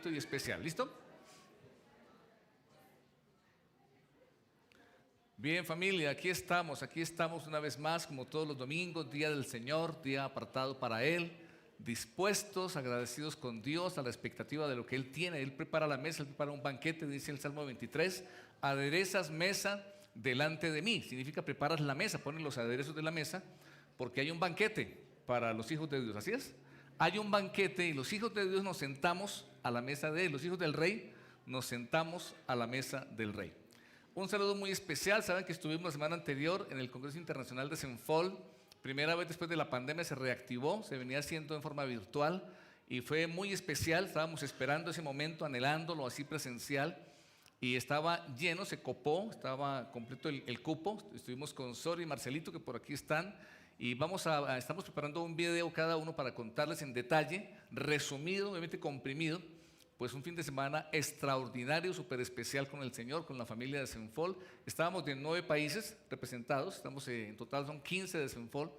y especial. ¿Listo? Bien, familia, aquí estamos una vez más, como todos los domingos, día del Señor, día apartado para Él, dispuestos, agradecidos con Dios, a la expectativa de lo que Él tiene. Él prepara la mesa, Él prepara un banquete, dice el Salmo 23, aderezas mesa delante de mí. Significa preparas la mesa, ponen los aderezos de la mesa, porque hay un banquete para los hijos de Dios, ¿así es? Hay un banquete y los hijos de Dios nos sentamos a la mesa de Él, los hijos del Rey nos sentamos a la mesa del Rey. Un saludo muy especial. Saben que estuvimos la semana anterior en el Congreso Internacional de Senfol. Primera vez después de la pandemia se reactivó, se venía haciendo en forma virtual y fue muy especial. Estábamos esperando ese momento, anhelándolo así presencial, y estaba lleno, se copó, estaba completo el cupo. Estuvimos con Sori y Marcelito, que por aquí están, y estamos preparando un video cada uno para contarles en detalle, resumido, obviamente comprimido, pues un fin de semana extraordinario, súper especial con el Señor, con la familia de Senfol. Estábamos de 9 países representados, en total son 15 de Senfol,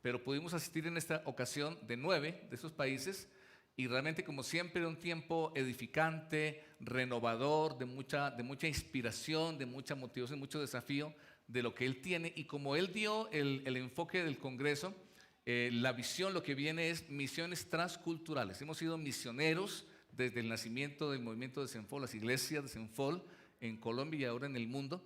pero pudimos asistir en esta ocasión de 9 de esos países, y realmente, como siempre, un tiempo edificante, renovador, de mucha inspiración, de mucha motivación, mucho desafío de lo que Él tiene. Y como Él dio el enfoque del Congreso, la visión, lo que viene es misiones transculturales. Hemos sido misioneros desde el nacimiento del movimiento de Senfol, las iglesias de Senfol en Colombia y ahora en el mundo.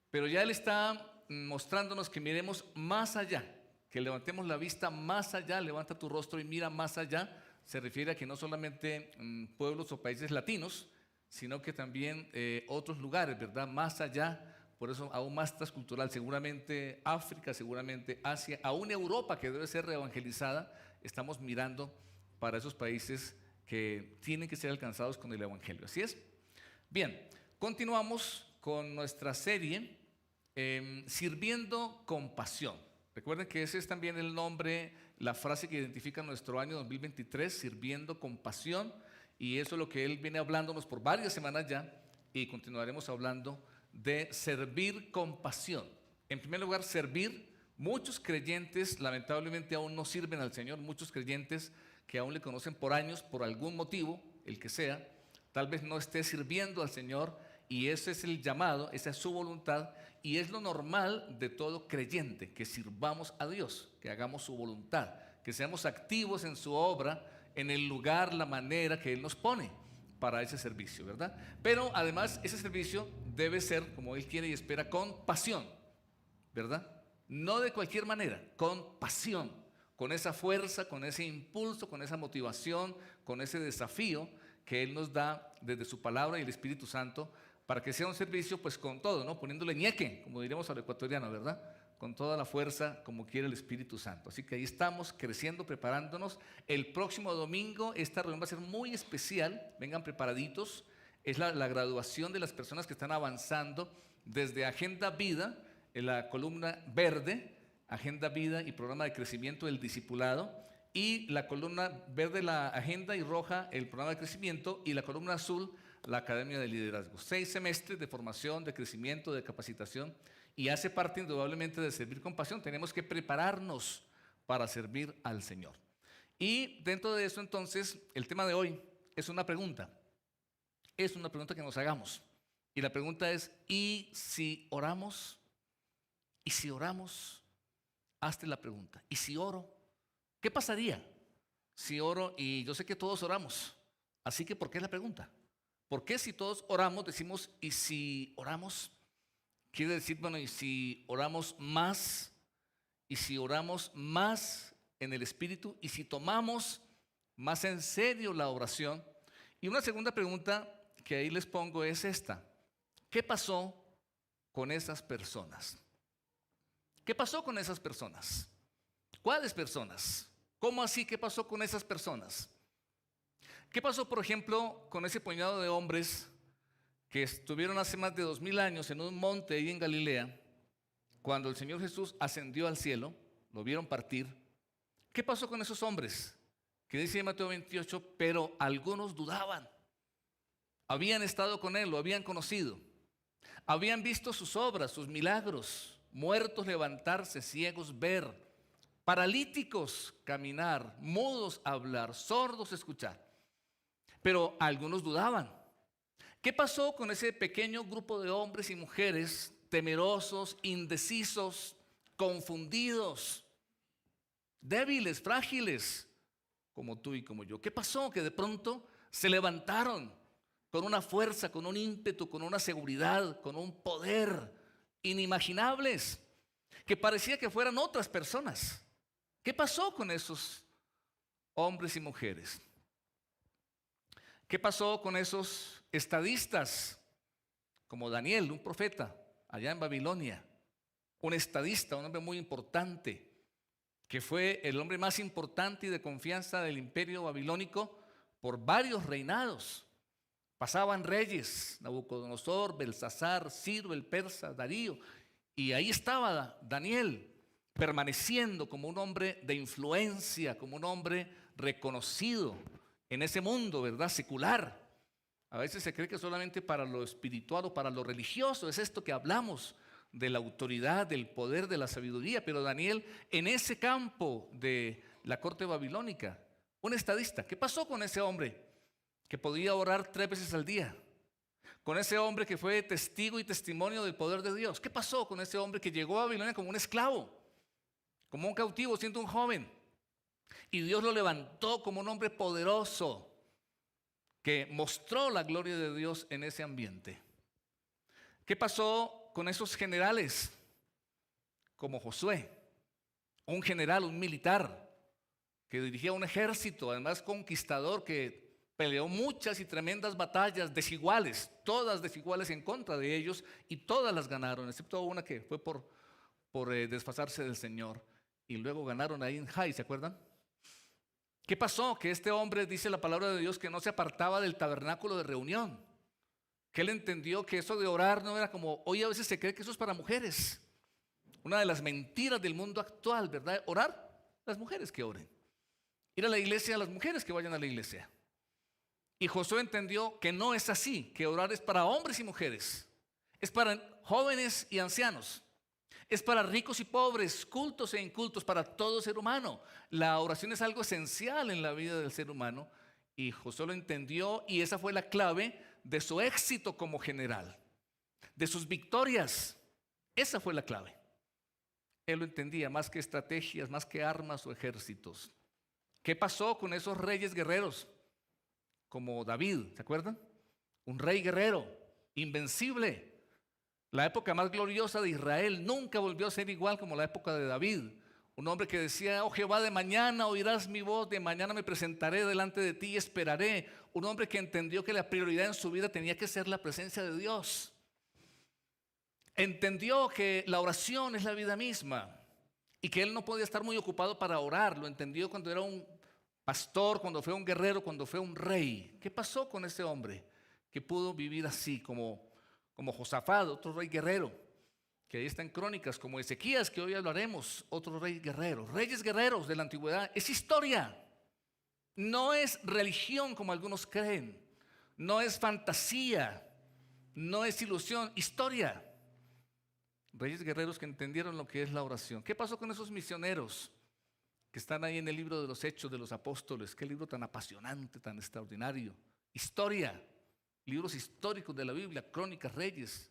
Pero ya Él está mostrándonos que miremos más allá, que levantemos la vista más allá. Levanta tu rostro y mira más allá. Se refiere a que no solamente pueblos o países latinos, sino que también otros lugares, ¿verdad? Más allá, por eso aún más transcultural, seguramente África, seguramente Asia, aún Europa, que debe ser reevangelizada. Estamos mirando para esos países que tienen que ser alcanzados con el Evangelio. ¿Así es? Bien, continuamos con nuestra serie Sirviendo con Pasión. Recuerden que ese es también el nombre, la frase que identifica nuestro año 2023, Sirviendo con Pasión, y eso es lo que Él viene hablándonos por varias semanas ya, y continuaremos hablando de servir con pasión. En primer lugar, servir. Muchos creyentes lamentablemente aún no sirven al Señor, muchos creyentes que aún le conocen por años, por algún motivo, el que sea, tal vez no esté sirviendo al Señor, y ese es el llamado, esa es su voluntad, y es lo normal de todo creyente, que sirvamos a Dios, que hagamos su voluntad, que seamos activos en su obra, en el lugar, la manera que Él nos pone para ese servicio, ¿verdad? Pero además ese servicio debe ser, como Él quiere y espera, con pasión, ¿verdad? No de cualquier manera, con pasión, con esa fuerza, con ese impulso, con esa motivación, con ese desafío que Él nos da desde su palabra y el Espíritu Santo, para que sea un servicio pues con todo, ¿no? Poniéndole ñeque, como diríamos al ecuatoriano, ¿verdad? Con toda la fuerza como quiere el Espíritu Santo. Así que ahí estamos creciendo, preparándonos. El próximo domingo esta reunión va a ser muy especial, vengan preparaditos. Es la graduación de las personas que están avanzando desde Agenda Vida, en la columna verde, Agenda Vida y Programa de Crecimiento del Discipulado, y la columna verde, la agenda, y roja, el programa de crecimiento, y la columna azul, la Academia de Liderazgo. 6 semestres de formación, de crecimiento, de capacitación, y hace parte indudablemente de servir con pasión. Tenemos que prepararnos para servir al Señor. Y dentro de eso, entonces, el tema de hoy es una pregunta. Es una pregunta que nos hagamos. Y la pregunta es, ¿y si oramos? ¿Y si oramos? Hazte la pregunta. ¿Y si oro? ¿Qué pasaría si oro? Y yo sé que todos oramos. Así que, ¿por qué la pregunta? ¿Por qué si todos oramos decimos, ¿y si oramos? Quiere decir, bueno, ¿y si oramos más? ¿Y si oramos más en el Espíritu? ¿Y si tomamos más en serio la oración? Y una segunda pregunta que ahí les pongo es esta. ¿Qué pasó con esas personas? ¿Qué pasó con esas personas? ¿Cuáles personas? ¿Cómo así? ¿Qué pasó con esas personas? ¿Qué pasó, por ejemplo, con ese puñado de hombres que estuvieron hace más de 2000 años en un monte ahí en Galilea, cuando el Señor Jesús ascendió al cielo, lo vieron partir? ¿Qué pasó con esos hombres? Que dice en Mateo 28, pero algunos dudaban. Habían estado con Él, lo habían conocido, habían visto sus obras, sus milagros, muertos levantarse, ciegos ver, paralíticos caminar, mudos hablar, sordos escuchar. pero algunos dudaban. ¿Qué pasó con ese pequeño grupo de hombres y mujeres temerosos, indecisos, confundidos, débiles, frágiles, como tú y como yo? ¿Qué pasó? Que de pronto se levantaron con una fuerza, con un ímpetu, con una seguridad, con un poder inimaginables, que parecía que fueran otras personas. ¿Qué pasó con esos hombres y mujeres? ¿Qué pasó con esos estadistas como Daniel, un profeta allá en Babilonia? Un estadista, un hombre muy importante, que fue el hombre más importante y de confianza del imperio babilónico por varios reinados. Pasaban reyes, Nabucodonosor, Belsasar, Ciro el persa, Darío, y ahí estaba Daniel, permaneciendo como un hombre de influencia, como un hombre reconocido en ese mundo, ¿verdad? Secular. A veces se cree que solamente para lo espiritual o para lo religioso es esto que hablamos, de la autoridad, del poder, de la sabiduría. Pero Daniel, en ese campo de la corte babilónica, un estadista, ¿qué pasó con ese hombre que podía orar 3 veces al día? Con ese hombre que fue testigo y testimonio del poder de Dios. ¿Qué pasó con ese hombre que llegó a Babilonia como un esclavo, como un cautivo, siendo un joven? Y Dios lo levantó como un hombre poderoso que mostró la gloria de Dios en ese ambiente. ¿Qué pasó con esos generales como Josué? Un general, un militar que dirigía un ejército, además conquistador, que peleó muchas y tremendas batallas desiguales, todas desiguales en contra de ellos, y todas las ganaron, excepto una que fue por desfasarse del Señor. Y luego ganaron ahí en Jai, ¿se acuerdan? ¿Qué pasó? Que este hombre, dice la palabra de Dios, que no se apartaba del tabernáculo de reunión. Que él entendió que eso de orar no era como, hoy a veces se cree que eso es para mujeres. Una de las mentiras del mundo actual, ¿verdad? Orar, las mujeres que oren. Ir a la iglesia, las mujeres que vayan a la iglesia. Y Josué entendió que no es así, que orar es para hombres y mujeres. Es para jóvenes y ancianos. Es para ricos y pobres, cultos e incultos, para todo ser humano. La oración es algo esencial en la vida del ser humano. Y Josué lo entendió, y esa fue la clave de su éxito como general, de sus victorias. Esa fue la clave. Él lo entendía, más que estrategias, más que armas o ejércitos. ¿Qué pasó con esos reyes guerreros? Como David, ¿se acuerdan? Un rey guerrero, invencible. La época más gloriosa de Israel nunca volvió a ser igual como la época de David. Un hombre que decía, oh Jehová, de mañana oirás mi voz, de mañana me presentaré delante de ti y esperaré. Un hombre que entendió que la prioridad en su vida tenía que ser la presencia de Dios. Entendió que la oración es la vida misma y que él no podía estar muy ocupado para orar. Lo entendió cuando era un pastor, cuando fue un guerrero, cuando fue un rey. ¿Qué pasó con ese hombre que pudo vivir así como Josafat, otro rey guerrero, que ahí está en Crónicas, como Ezequías, que hoy hablaremos, otro rey guerrero? Reyes guerreros de la antigüedad. Es historia, no es religión como algunos creen, no es fantasía, no es ilusión, historia. Reyes guerreros que entendieron lo que es la oración. ¿Qué pasó con esos misioneros que están ahí en el libro de los Hechos de los Apóstoles? Qué libro tan apasionante, tan extraordinario. Historia. Libros históricos de la Biblia, Crónicas, Reyes,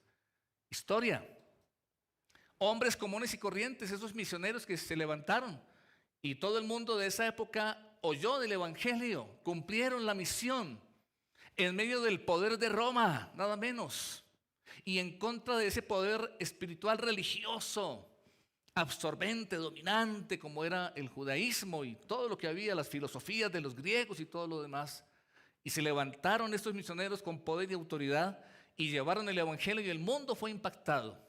historia. Hombres comunes y corrientes, esos misioneros que se levantaron, y todo el mundo de esa época oyó del Evangelio, cumplieron la misión en medio del poder de Roma, nada menos, y en contra de ese poder espiritual religioso, absorbente, dominante, como era el judaísmo y todo lo que había, las filosofías de los griegos y todo lo demás. Y se levantaron estos misioneros con poder y autoridad y llevaron el Evangelio, y el mundo fue impactado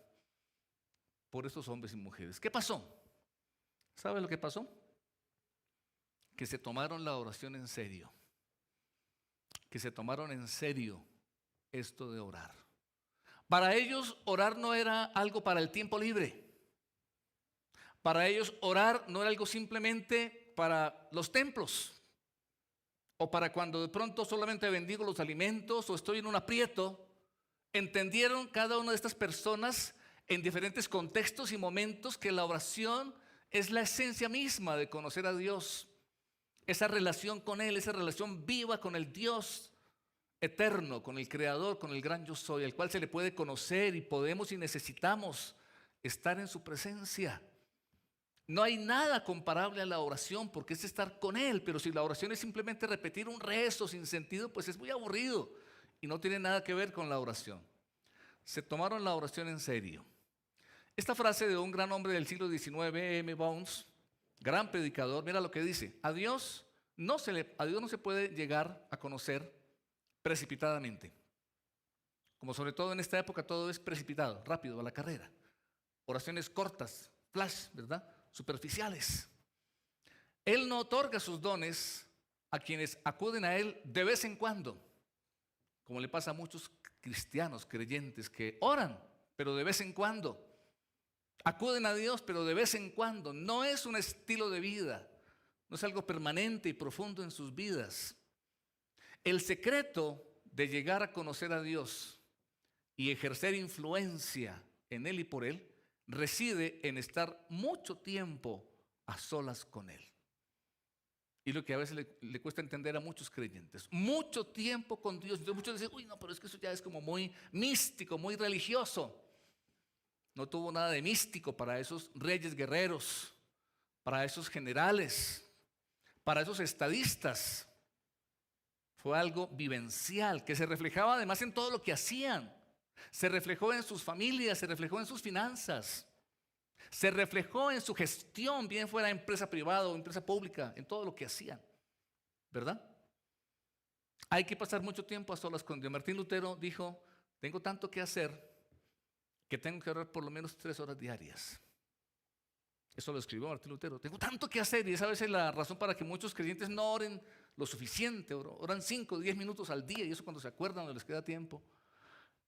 por estos hombres y mujeres. ¿Qué pasó? ¿Sabe lo que pasó? Que se tomaron la oración en serio. Que se tomaron en serio esto de orar. Para ellos orar no era algo para el tiempo libre. Para ellos orar no era algo simplemente para los templos, o para cuando de pronto solamente bendigo los alimentos o estoy en un aprieto. Entendieron cada una de estas personas en diferentes contextos y momentos que la oración es la esencia misma de conocer a Dios. Esa relación con Él, esa relación viva con el Dios eterno, con el Creador, con el gran yo soy, al cual se le puede conocer y podemos y necesitamos estar en su presencia. No hay nada comparable a la oración porque es estar con Él, pero si la oración es simplemente repetir un rezo sin sentido, pues es muy aburrido y no tiene nada que ver con la oración. Se tomaron la oración en serio. Esta frase de un gran hombre del siglo XIX, M. Bounds, gran predicador, mira lo que dice: a Dios no se puede llegar a conocer precipitadamente. Como sobre todo en esta época todo es precipitado, rápido, a la carrera. Oraciones cortas, flash, ¿verdad? Superficiales. Él no otorga sus dones a quienes acuden a Él de vez en cuando, como le pasa a muchos cristianos creyentes que oran, pero de vez en cuando. Acuden a Dios, pero de vez en cuando. No es un estilo de vida, no es algo permanente y profundo en sus vidas. El secreto de llegar a conocer a Dios y ejercer influencia en Él y por Él reside en estar mucho tiempo a solas con Él. Y lo que a veces le cuesta entender a muchos creyentes. Mucho tiempo con Dios. Entonces muchos dicen, uy, no, pero es que eso ya es como muy místico, muy religioso. No tuvo nada de místico para esos reyes guerreros, para esos generales, para esos estadistas. Fue algo vivencial que se reflejaba además en todo lo que hacían. Se reflejó en sus familias, se reflejó en sus finanzas, se reflejó en su gestión, bien fuera empresa privada o empresa pública, en todo lo que hacían, ¿verdad? Hay que pasar mucho tiempo a solas con Dios. Martín Lutero dijo, tengo tanto que hacer que tengo que orar por lo menos 3 horas diarias. Eso lo escribió Martín Lutero. Tengo tanto que hacer y esa a veces la razón para que muchos creyentes no oren lo suficiente, oran 5 o 10 minutos al día y eso cuando se acuerdan o les queda tiempo.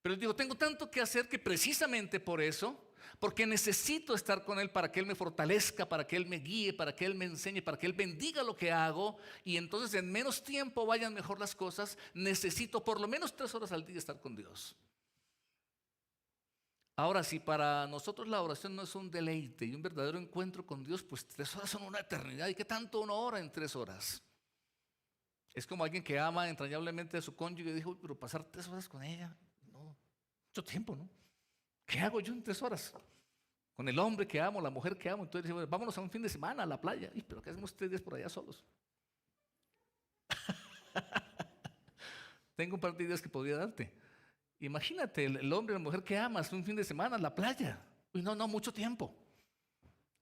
Pero él dijo, tengo tanto que hacer que precisamente por eso, porque necesito estar con Él para que Él me fortalezca, para que Él me guíe, para que Él me enseñe, para que Él bendiga lo que hago y entonces en menos tiempo vayan mejor las cosas, necesito por lo menos 3 horas al día estar con Dios. Ahora, si para nosotros la oración no es un deleite y un verdadero encuentro con Dios, pues 3 horas son una eternidad. ¿Y qué tanto uno ora en 3 horas? Es como alguien que ama entrañablemente a su cónyuge y dijo, pero pasar 3 horas con ella, no, mucho tiempo, ¿no? ¿Qué hago yo en 3 horas? Con el hombre que amo, la mujer que amo. Entonces dice, bueno, vámonos a un fin de semana a la playa. Pero ¿qué hacemos 3 días por allá solos? Tengo un par de ideas que podría darte. Imagínate el hombre o la mujer que amas un fin de semana a la playa. Uy, no, mucho tiempo.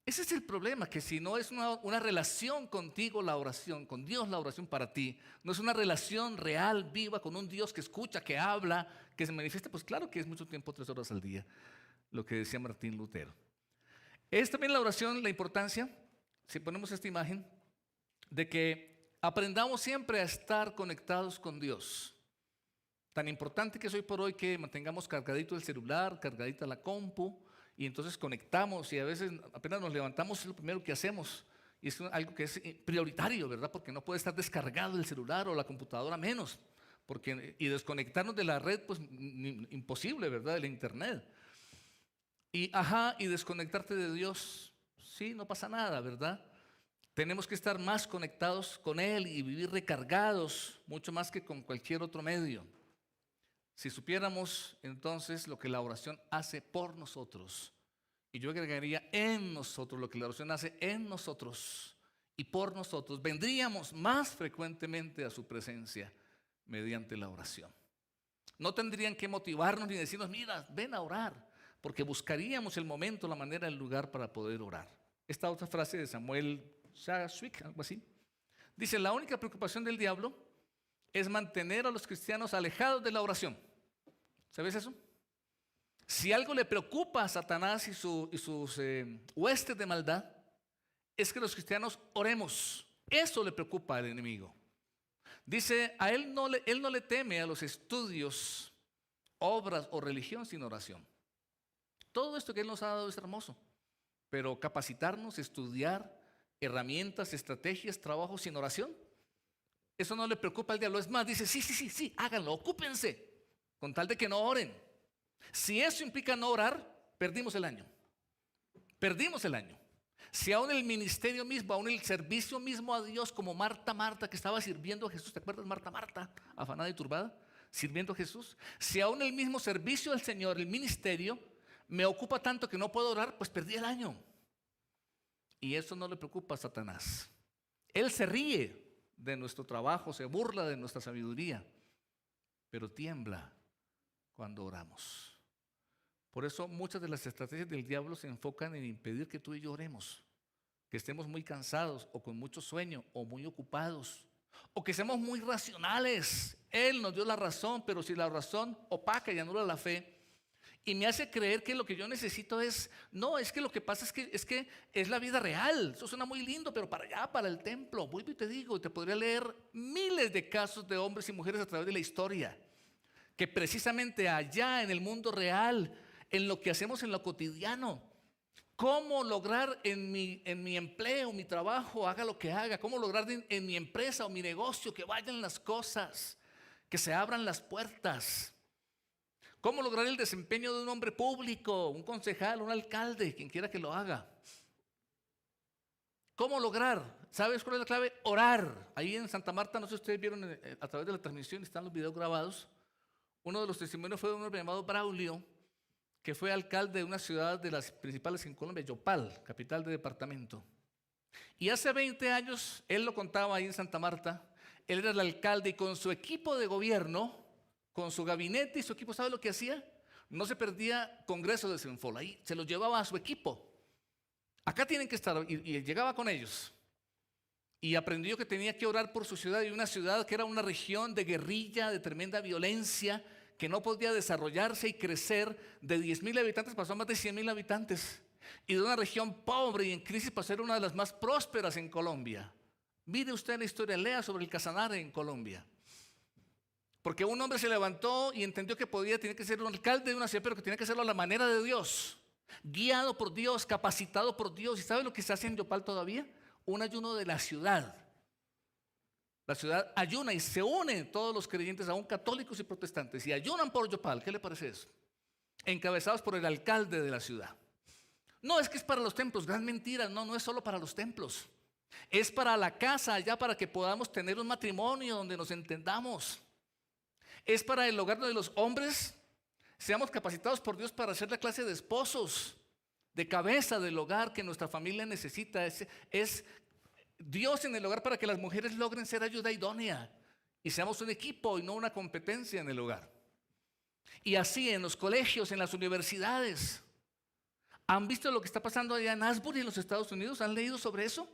Ese es el problema, que si no es una relación contigo la oración, con Dios la oración para ti, no es una relación real, viva, con un Dios que escucha, que habla, que se manifiesta, pues claro que es mucho tiempo, 3 horas al día, lo que decía Martín Lutero. Es también la oración, la importancia, si ponemos esta imagen, de que aprendamos siempre a estar conectados con Dios. Tan importante que es hoy por hoy que mantengamos cargadito el celular, cargadita la compu, y entonces conectamos y a veces apenas nos levantamos es lo primero que hacemos. Y es algo que es prioritario, ¿verdad? Porque no puede estar descargado el celular o la computadora menos. Y desconectarnos de la red, pues imposible, ¿verdad? Del internet. Y desconectarte de Dios, sí, no pasa nada, ¿verdad? Tenemos que estar más conectados con Él y vivir recargados, mucho más que con cualquier otro medio. Si supiéramos entonces lo que la oración hace por nosotros, y yo agregaría en nosotros, lo que la oración hace en nosotros y por nosotros, vendríamos más frecuentemente a su presencia mediante la oración. No tendrían que motivarnos ni decirnos, mira, ven a orar, porque buscaríamos el momento, la manera, el lugar para poder orar. Esta otra frase de Samuel Shaswick, algo así, dice, la única preocupación del diablo es mantener a los cristianos alejados de la oración. ¿Sabes eso? Si algo le preocupa a Satanás y sus huestes de maldad, es que los cristianos oremos. Eso le preocupa al enemigo. Dice, él no le teme a los estudios, obras o religión sin oración. Todo esto que Él nos ha dado es hermoso, pero capacitarnos, estudiar, herramientas, estrategias, trabajo sin oración, eso no le preocupa al diablo. Es más, dice, sí, háganlo, ocúpense, con tal de que no oren. Si eso implica no orar, perdimos el año. Perdimos el año. Si aún el ministerio mismo, aún el servicio mismo a Dios, como Marta, que estaba sirviendo a Jesús, ¿te acuerdas Marta, afanada y turbada? sirviendo a Jesús. Si aún el mismo servicio al Señor, el ministerio, me ocupa tanto que no puedo orar, pues perdí el año. Y eso no le preocupa a Satanás. Él se ríe de nuestro trabajo, se burla de nuestra sabiduría, pero tiembla cuando oramos. Por eso muchas de las estrategias del diablo se enfocan en impedir que tú y yo oremos, que estemos muy cansados o con mucho sueño o muy ocupados, o que seamos muy racionales. Él nos dio la razón, pero si la razón opaca y anula la fe y me hace creer que lo que yo necesito es, no, es que lo que pasa es que es la vida real. Eso suena muy lindo, pero para allá, para el templo, vuelvo y te digo, te podría leer miles de casos de hombres y mujeres a través de la historia, que precisamente allá en el mundo real, en lo que hacemos en lo cotidiano, cómo lograr en mi empleo, mi trabajo, haga lo que haga, cómo lograr en mi empresa o mi negocio que vayan las cosas, que se abran las puertas, cómo lograr el desempeño de un hombre público, un concejal, un alcalde, quien quiera que lo haga. ¿Cómo lograr? ¿Sabes cuál es la clave? Orar. Ahí en Santa Marta, no sé si ustedes vieron a través de la transmisión, están los videos grabados. Uno de los testimonios fue de un hombre llamado Braulio, que fue alcalde de una ciudad de las principales en Colombia, Yopal, capital de departamento. Y hace 20 años, él lo contaba ahí en Santa Marta, él era el alcalde y con su equipo de gobierno, con su gabinete y su equipo, ¿sabe lo que hacía? No se perdía congreso de Senfol, ahí se los llevaba a su equipo. Acá tienen que estar, y llegaba con ellos. Y aprendió que tenía que orar por su ciudad, y una ciudad que era una región de guerrilla, de tremenda violencia, que no podía desarrollarse y crecer. De 10,000 habitantes pasó a más de 100,000 habitantes. Y de una región pobre y en crisis pasó a ser una de las más prósperas en Colombia. Mire usted la historia, lea sobre el Casanare en Colombia. Porque un hombre se levantó y entendió que tenía que ser un alcalde de una ciudad, pero que tenía que hacerlo a la manera de Dios, guiado por Dios, capacitado por Dios. ¿Y sabe lo que se hace en Yopal todavía? Un ayuno de la ciudad. La ciudad ayuna y se unen todos los creyentes, aún católicos y protestantes, y ayunan por Yopal. ¿Qué le parece eso? Encabezados por el alcalde de la ciudad. No es que es para los templos, gran mentira. No, no es solo para los templos. Es para la casa allá, para que podamos tener un matrimonio donde nos entendamos. Es para el hogar donde los hombres seamos capacitados por Dios para ser la clase de esposos, de cabeza del hogar que nuestra familia necesita. Es Dios en el hogar para que las mujeres logren ser ayuda idónea y seamos un equipo y no una competencia en el hogar. Y así en los colegios, en las universidades. ¿Han visto lo que está pasando allá en Asbury, en los Estados Unidos? ¿Han leído sobre eso?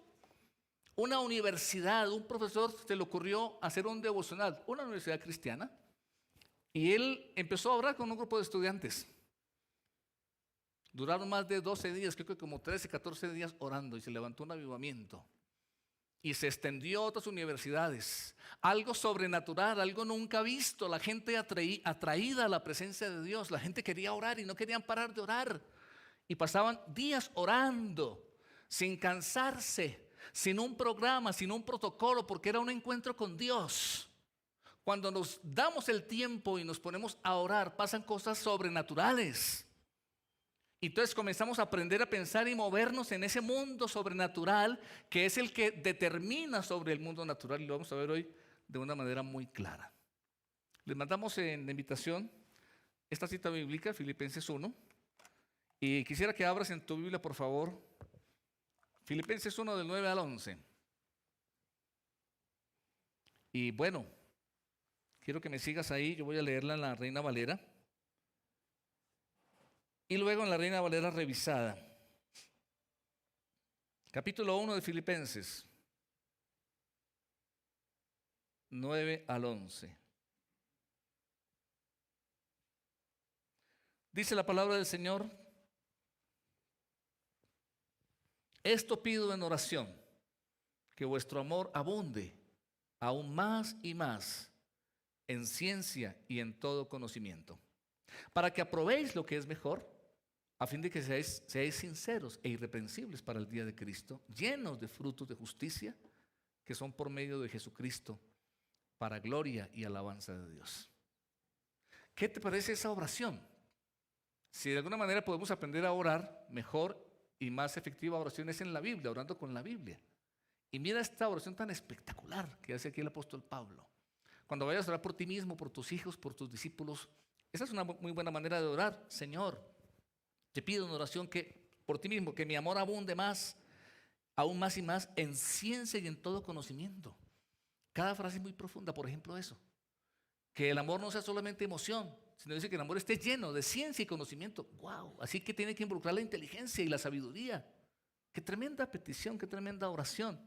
Una universidad, un profesor se le ocurrió hacer un devocional, una universidad cristiana, y él empezó a orar con un grupo de estudiantes. Duraron más de 12 días, creo que como 13, 14 días orando, y se levantó un avivamiento. Y se extendió a otras universidades. Algo sobrenatural, algo nunca visto. La gente atraída a la presencia de Dios. La gente quería orar y no querían parar de orar. Y pasaban días orando, sin cansarse, sin un programa, sin un protocolo, porque era un encuentro con Dios. Cuando nos damos el tiempo y nos ponemos a orar, pasan cosas sobrenaturales. Y entonces comenzamos a aprender a pensar y movernos en ese mundo sobrenatural que es el que determina sobre el mundo natural, y lo vamos a ver hoy de una manera muy clara. Les mandamos en la invitación esta cita bíblica, Filipenses 1, y quisiera que abras en tu Biblia, por favor, Filipenses 1 del 9 al 11. Y bueno, quiero que me sigas ahí, yo voy a leerla en la Reina Valera. Y luego en la Reina Valera revisada. Capítulo 1 de Filipenses, 9 al 11. Dice la palabra del Señor: esto pido en oración, que vuestro amor abunde aún más y más en ciencia y en todo conocimiento, para que aprobéis lo que es mejor, a fin de que seáis sinceros e irreprensibles para el día de Cristo, llenos de frutos de justicia, que son por medio de Jesucristo, para gloria y alabanza de Dios. ¿Qué te parece esa oración? Si de alguna manera podemos aprender a orar, mejor y más efectiva oración es en la Biblia, orando con la Biblia. Y mira esta oración tan espectacular que hace aquí el apóstol Pablo. Cuando vayas a orar por ti mismo, por tus hijos, por tus discípulos, esa es una muy buena manera de orar. Señor, te pido en oración que por ti mismo, que mi amor abunde más, aún más y más, en ciencia y en todo conocimiento. Cada frase es muy profunda, por ejemplo eso. Que el amor no sea solamente emoción, sino dice que el amor esté lleno de ciencia y conocimiento. ¡Wow! Así que tiene que involucrar la inteligencia y la sabiduría. ¡Qué tremenda petición, qué tremenda oración!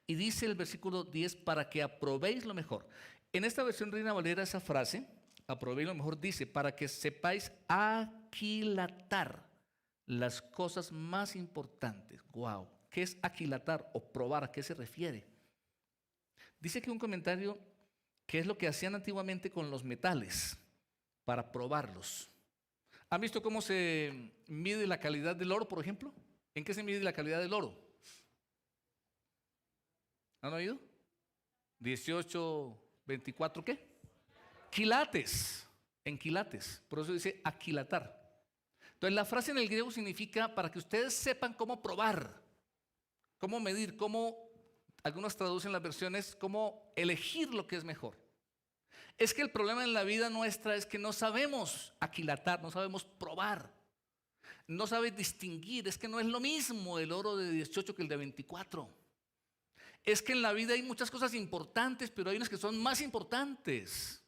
Y dice el versículo 10, para que aprobéis lo mejor. En esta versión Reina Valera esa frase, aprobéis lo mejor, dice, para que sepáis aquilatar las cosas más importantes. ¡Wow! ¿Qué es aquilatar o probar? ¿A qué se refiere? Dice que un comentario que es lo que hacían antiguamente con los metales para probarlos. ¿Han visto cómo se mide la calidad del oro, por ejemplo? ¿En qué se mide la calidad del oro? ¿Han oído? 18, 24, ¿qué? Quilates, en quilates. Por eso dice aquilatar. Entonces la frase en el griego significa para que ustedes sepan cómo probar, cómo medir, cómo, algunos traducen las versiones, cómo elegir lo que es mejor. Es que el problema en la vida nuestra es que no sabemos aquilatar, no sabemos probar, no sabes distinguir. Es que no es lo mismo el oro de 18 que el de 24. Es que en la vida hay muchas cosas importantes, pero hay unas que son más importantes.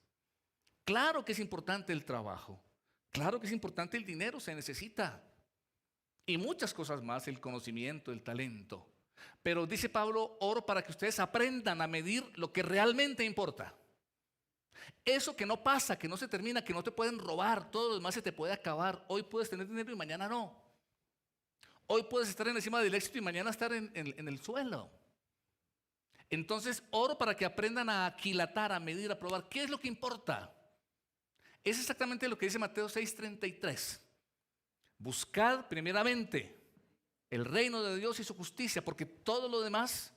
Claro que es importante el trabajo, claro que es importante el dinero, se necesita. Y muchas cosas más, el conocimiento, el talento. Pero dice Pablo, oro para que ustedes aprendan a medir lo que realmente importa. Eso que no pasa, que no se termina, que no te pueden robar, todo lo demás se te puede acabar. Hoy puedes tener dinero y mañana no. Hoy puedes estar encima del éxito y mañana estar en el suelo. Entonces, oro para que aprendan a aquilatar, a medir, a probar. ¿Qué es lo que importa? Es exactamente lo que dice Mateo 6:33. Buscad primeramente el reino de Dios y su justicia, porque todo lo demás,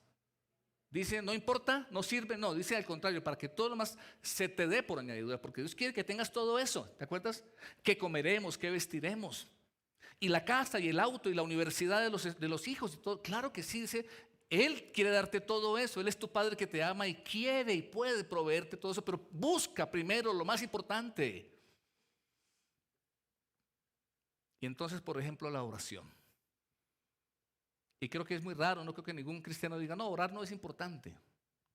dice, no importa, no sirve, no, dice al contrario, para que todo lo demás se te dé por añadidura, porque Dios quiere que tengas todo eso, ¿te acuerdas? ¿Qué comeremos, qué vestiremos? Y la casa y el auto y la universidad de los hijos y todo, claro que sí, dice, Él quiere darte todo eso, Él es tu Padre que te ama y quiere y puede proveerte todo eso, pero busca primero lo más importante. Y entonces, por ejemplo, la oración. Y creo que es muy raro, no creo que ningún cristiano diga, no, orar no es importante.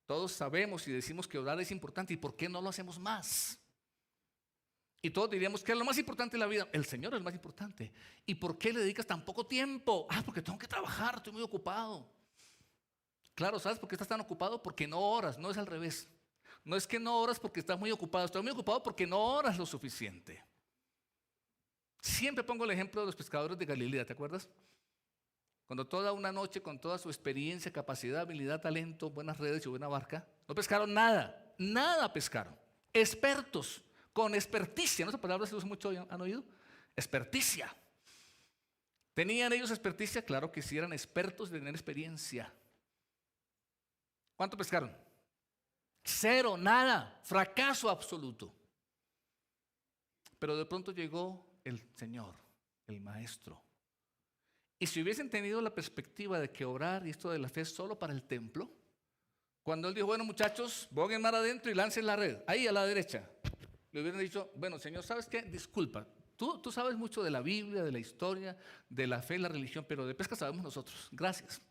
Todos sabemos y decimos que orar es importante, ¿y por qué no lo hacemos más? Y todos diríamos que es lo más importante de la vida. El Señor es lo más importante. ¿Y por qué le dedicas tan poco tiempo? Porque tengo que trabajar, estoy muy ocupado. Claro, ¿sabes por qué estás tan ocupado? Porque no oras, no es al revés. No es que no oras porque estás muy ocupado, estoy muy ocupado porque no oras lo suficiente. Siempre pongo el ejemplo de los pescadores de Galilea, ¿te acuerdas? Cuando toda una noche, con toda su experiencia, capacidad, habilidad, talento, buenas redes y buena barca, no pescaron nada, nada pescaron. Expertos, con experticia, ¿no? Esa palabra se usa mucho, ¿han oído? Experticia. ¿Tenían ellos experticia? Claro que sí, eran expertos de tener experiencia. ¿Cuánto pescaron? 0, nada, fracaso absoluto. Pero de pronto llegó el Señor, el Maestro. Y si hubiesen tenido la perspectiva de que orar y esto de la fe es solo para el templo, cuando Él dijo, bueno muchachos, boguen mar adentro y lancen la red, ahí a la derecha, le hubieran dicho, bueno Señor, ¿sabes qué? Disculpa, tú sabes mucho de la Biblia, de la historia, de la fe, la religión, pero de pesca sabemos nosotros, gracias.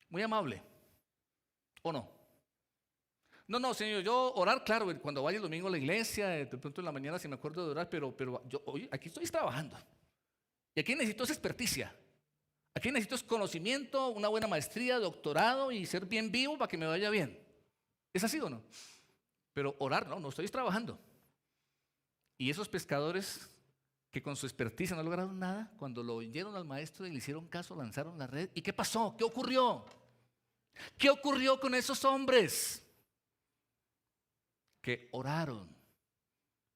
Muy amable, ¿o no? No, Señor, yo orar, claro, cuando vaya el domingo a la iglesia, de pronto en la mañana si me acuerdo de orar, pero yo, oye, aquí estoy trabajando. Y aquí necesito esa experticia. Aquí necesito ese conocimiento, una buena maestría, doctorado y ser bien vivo para que me vaya bien. ¿Es así o no? Pero orar, no estoy trabajando. Y esos pescadores que con su experticia no lograron nada, cuando lo oyeron al maestro y le hicieron caso, lanzaron la red. ¿Y qué pasó? ¿Qué ocurrió? ¿Qué ocurrió con esos hombres? Que oraron.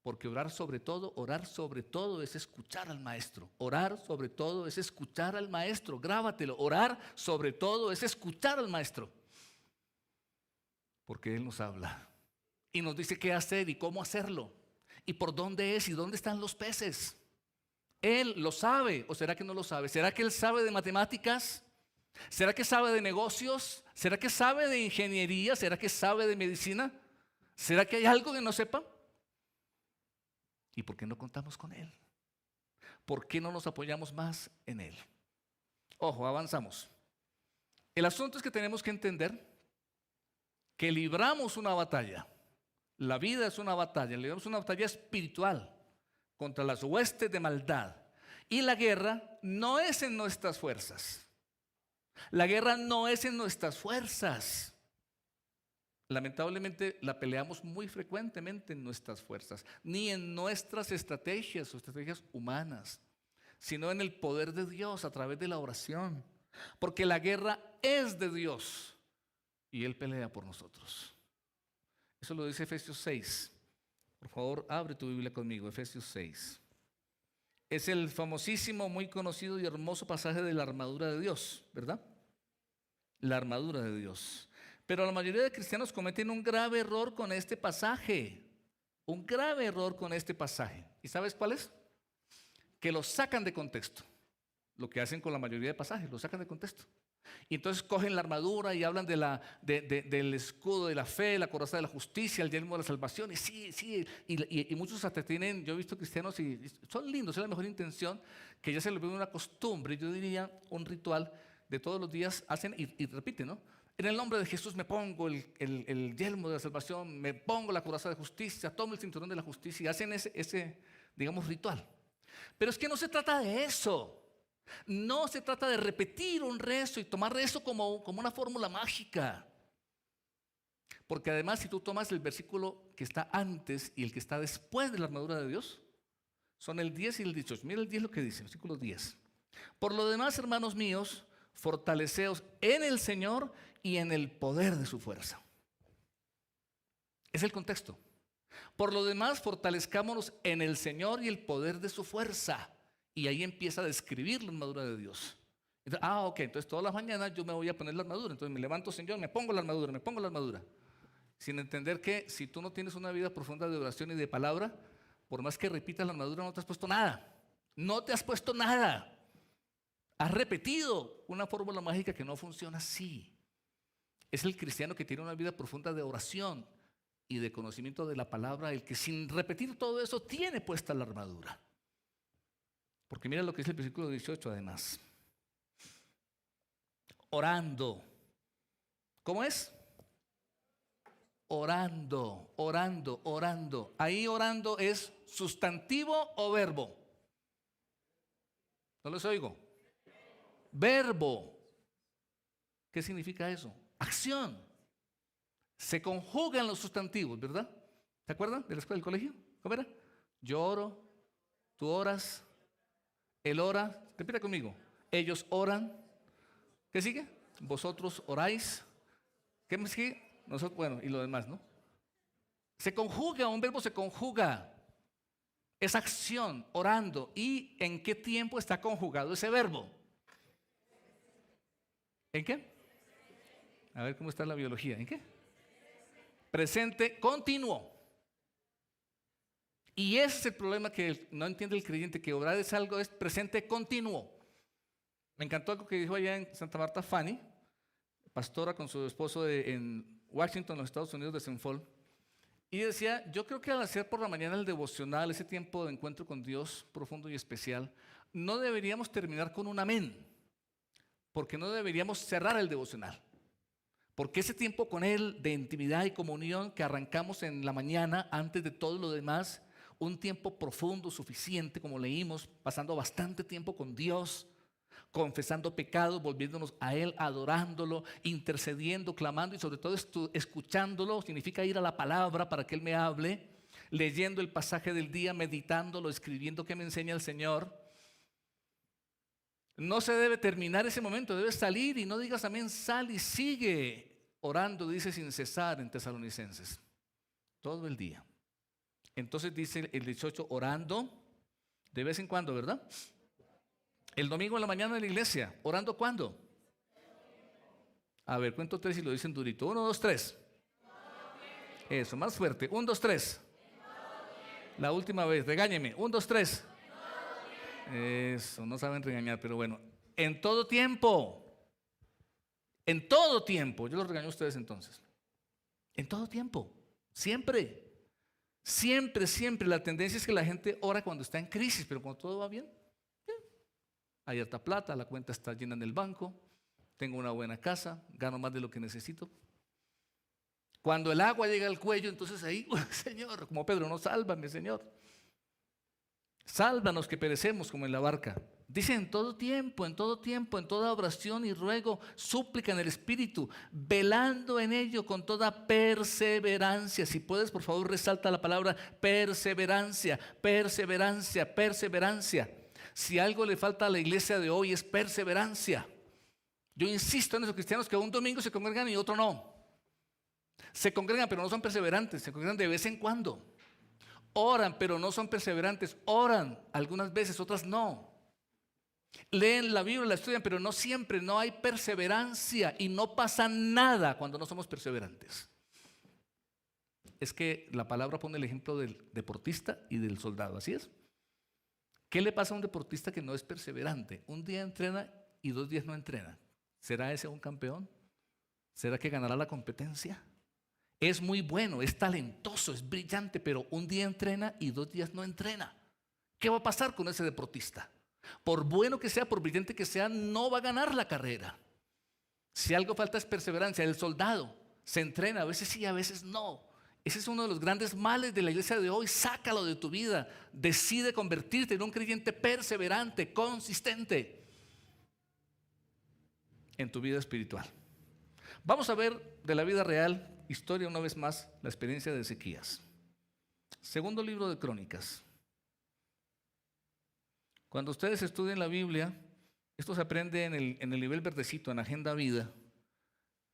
Porque orar sobre todo es escuchar al maestro. Orar sobre todo es escuchar al maestro. Grábatelo. Orar sobre todo es escuchar al maestro. Porque Él nos habla. Y nos dice qué hacer y cómo hacerlo. Y por dónde es y dónde están los peces. Él lo sabe. ¿O será que no lo sabe? ¿Será que Él sabe de matemáticas? ¿Será que sabe de negocios? ¿Será que sabe de ingeniería? ¿Será que sabe de medicina? ¿Será que hay algo que no sepa? ¿Y por qué no contamos con Él? ¿Por qué no nos apoyamos más en Él? Ojo, avanzamos. El asunto es que tenemos que entender que libramos una batalla. La vida es una batalla, libramos una batalla espiritual contra las huestes de maldad. Y la guerra no es en nuestras fuerzas. La guerra no es en nuestras fuerzas. Lamentablemente la peleamos muy frecuentemente en nuestras fuerzas, ni en nuestras estrategias o estrategias humanas, sino en el poder de Dios a través de la oración. Porque la guerra es de Dios y Él pelea por nosotros. Eso lo dice Efesios 6. Por favor, abre tu Biblia conmigo, Efesios 6. Es el famosísimo, muy conocido y hermoso pasaje de la armadura de Dios, ¿verdad? La armadura de Dios. Pero la mayoría de cristianos cometen un grave error con este pasaje. Un grave error con este pasaje. ¿Y sabes cuál es? Que lo sacan de contexto. Lo que hacen con la mayoría de pasajes, lo sacan de contexto. Y entonces cogen la armadura y hablan del escudo de la fe, la coraza de la justicia, el yelmo de la salvación. Y sí, y muchos hasta tienen, yo he visto cristianos y son lindos, es la mejor intención, que ya se les ve una costumbre, yo diría un ritual de todos los días, hacen y repiten, ¿no? En el nombre de Jesús me pongo el yelmo de la salvación, me pongo la coraza de justicia, tomo el cinturón de la justicia y hacen ese digamos, ritual. Pero es que no se trata de eso. No se trata de repetir un rezo y tomar eso como una fórmula mágica. Porque además, si tú tomas el versículo que está antes y el que está después de la armadura de Dios, son el 10 y el 18. Mira el 10 lo que dice, versículo 10. Por lo demás, hermanos míos, fortaleceos en el Señor y en el poder de su fuerza. Es el contexto. Por lo demás, fortalezcámonos en el Señor y el poder de su fuerza. Y ahí empieza a describir la armadura de Dios. Entonces, ok, entonces todas las mañanas yo me voy a poner la armadura. Entonces me levanto, Señor, me pongo la armadura. Sin entender que si tú no tienes una vida profunda de oración y de palabra, por más que repitas la armadura, no te has puesto nada. No te has puesto nada. Has repetido una fórmula mágica que no funciona así. Es el cristiano que tiene una vida profunda de oración y de conocimiento de la palabra, el que sin repetir todo eso tiene puesta la armadura. Porque mira lo que dice el versículo 18 además. Orando. ¿Cómo es? Orando. Ahí orando es sustantivo o verbo. No les oigo. Verbo. ¿Qué significa eso? Acción. Se conjugan los sustantivos, ¿verdad? ¿Se acuerdan de la escuela del colegio? ¿Cómo era? Yo oro, tú oras, él ora. Repita conmigo. Ellos oran. ¿Qué sigue? Vosotros oráis. ¿Qué me sigue? Nosotros, bueno, y lo demás, ¿no? Se conjuga, un verbo se conjuga. Es acción, orando. ¿Y en qué tiempo está conjugado ese verbo? ¿En qué? A ver cómo está la biología. ¿En qué? Presente continuo. Y ese es el problema que no entiende el creyente, que orar es algo, es presente continuo. Me encantó algo que dijo allá en Santa Marta Fanny, pastora con su esposo en Washington, los Estados Unidos, de St. Paul. Y decía, yo creo que al hacer por la mañana el devocional, ese tiempo de encuentro con Dios profundo y especial, no deberíamos terminar con un amén, porque no deberíamos cerrar el devocional. Porque ese tiempo con Él de intimidad y comunión que arrancamos en la mañana, antes de todo lo demás, un tiempo profundo, suficiente, como leímos, pasando bastante tiempo con Dios, confesando pecados, volviéndonos a Él, adorándolo, intercediendo, clamando y sobre todo escuchándolo, significa ir a la palabra para que Él me hable, leyendo el pasaje del día, meditándolo, escribiendo qué me enseña el Señor. No se debe terminar ese momento, debe salir y no digas amén, sal y sigue orando, dice sin cesar en Tesalonicenses, todo el día. Entonces dice el 18, orando de vez en cuando, ¿verdad? El domingo en la mañana en la iglesia, ¿orando cuándo? A ver, cuento 3 y lo dicen durito. 1, 2, 3. Eso, más fuerte. 1, 2, 3. La última vez, regáñeme. 1, 2, 3. Eso, no saben regañar, pero bueno. En todo tiempo. En todo tiempo. Yo los regaño a ustedes entonces. En todo tiempo. Siempre. Siempre, siempre. La tendencia es que la gente ora cuando está en crisis, pero cuando todo va bien, hay harta plata, la cuenta está llena en el banco, tengo una buena casa, gano más de lo que necesito. Cuando el agua llega al cuello, entonces ahí, Señor, como Pedro, no, sálvame, Señor. Sálvanos que perecemos como en la barca. Dice en todo tiempo, en todo tiempo, en toda oración y ruego, súplica en el Espíritu, velando en ello con toda perseverancia. Si puedes, por favor, resalta la palabra perseverancia, perseverancia, perseverancia. Si algo le falta a la iglesia de hoy es perseverancia. Yo insisto en esos cristianos que un domingo se congregan y otro no. Se congregan pero no son perseverantes, se congregan de vez en cuando. Oran pero no son perseverantes, oran algunas veces, otras no. Leen la Biblia, la estudian, pero no siempre, no hay perseverancia y no pasa nada cuando no somos perseverantes. Es que la palabra pone el ejemplo del deportista y del soldado, ¿así es? ¿Qué le pasa a un deportista que no es perseverante? Un día entrena y 2 días no entrena. ¿Será ese un campeón? ¿Será que ganará la competencia? Es muy bueno, es talentoso, es brillante, pero un día entrena y 2 días no entrena. ¿Qué va a pasar con ese deportista? Por bueno que sea, por brillante que sea, no va a ganar la carrera. Si algo falta es perseverancia. El soldado se entrena, a veces sí, a veces no. Ese es uno de los grandes males de la iglesia de hoy. Sácalo de tu vida. Decide convertirte en un creyente perseverante, consistente en tu vida espiritual. Vamos a ver de la vida real, historia una vez más, la experiencia de Ezequías. Segundo libro de Crónicas. Cuando ustedes estudian la Biblia, esto se aprende en el nivel verdecito, en Agenda Vida.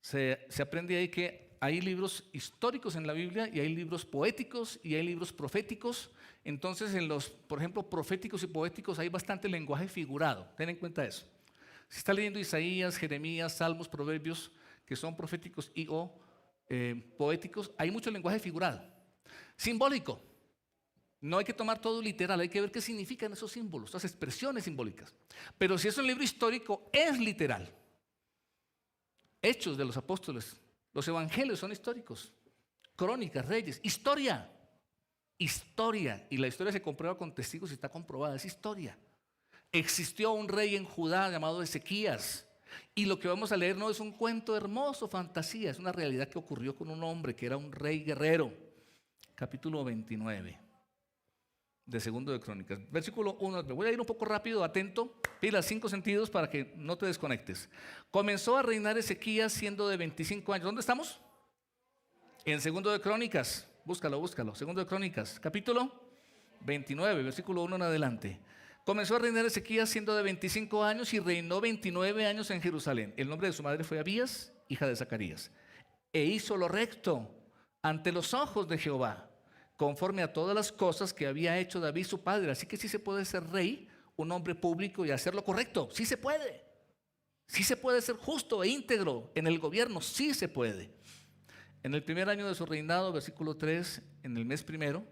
Se aprende ahí que hay libros históricos en la Biblia y hay libros poéticos y hay libros proféticos. Entonces en los, por ejemplo, proféticos y poéticos hay bastante lenguaje figurado. Ten en cuenta eso. Si está leyendo Isaías, Jeremías, Salmos, Proverbios, que son proféticos y o poéticos, hay mucho lenguaje figurado. Simbólico. No hay que tomar todo literal, hay que ver qué significan esos símbolos, esas expresiones simbólicas. Pero si es un libro histórico, es literal. Hechos de los apóstoles, los evangelios son históricos. Crónicas, Reyes, historia. Historia. Y la historia se comprueba con testigos y está comprobada, es historia. Existió un rey en Judá llamado Ezequías. Y lo que vamos a leer no es un cuento hermoso, fantasía, es una realidad que ocurrió con un hombre que era un rey guerrero. Capítulo 29. De Segundo de Crónicas, versículo 1. Me voy a ir un poco rápido, atento, pilas, 5 sentidos para que no te desconectes. Comenzó a reinar Ezequías siendo de 25 años. ¿Dónde estamos? En Segundo de Crónicas, búscalo. Segundo de Crónicas, capítulo 29, versículo 1 en adelante. Comenzó a reinar Ezequías siendo de 25 años y reinó 29 años en Jerusalén. El nombre de su madre fue Abías, hija de Zacarías. E hizo lo recto ante los ojos de Jehová, conforme a todas las cosas que había hecho David su padre. Así que sí se puede ser rey, un hombre público y hacer lo correcto. Sí se puede. Sí se puede ser justo e íntegro en el gobierno. Sí se puede. En el primer año de su reinado, versículo 3, en el mes primero,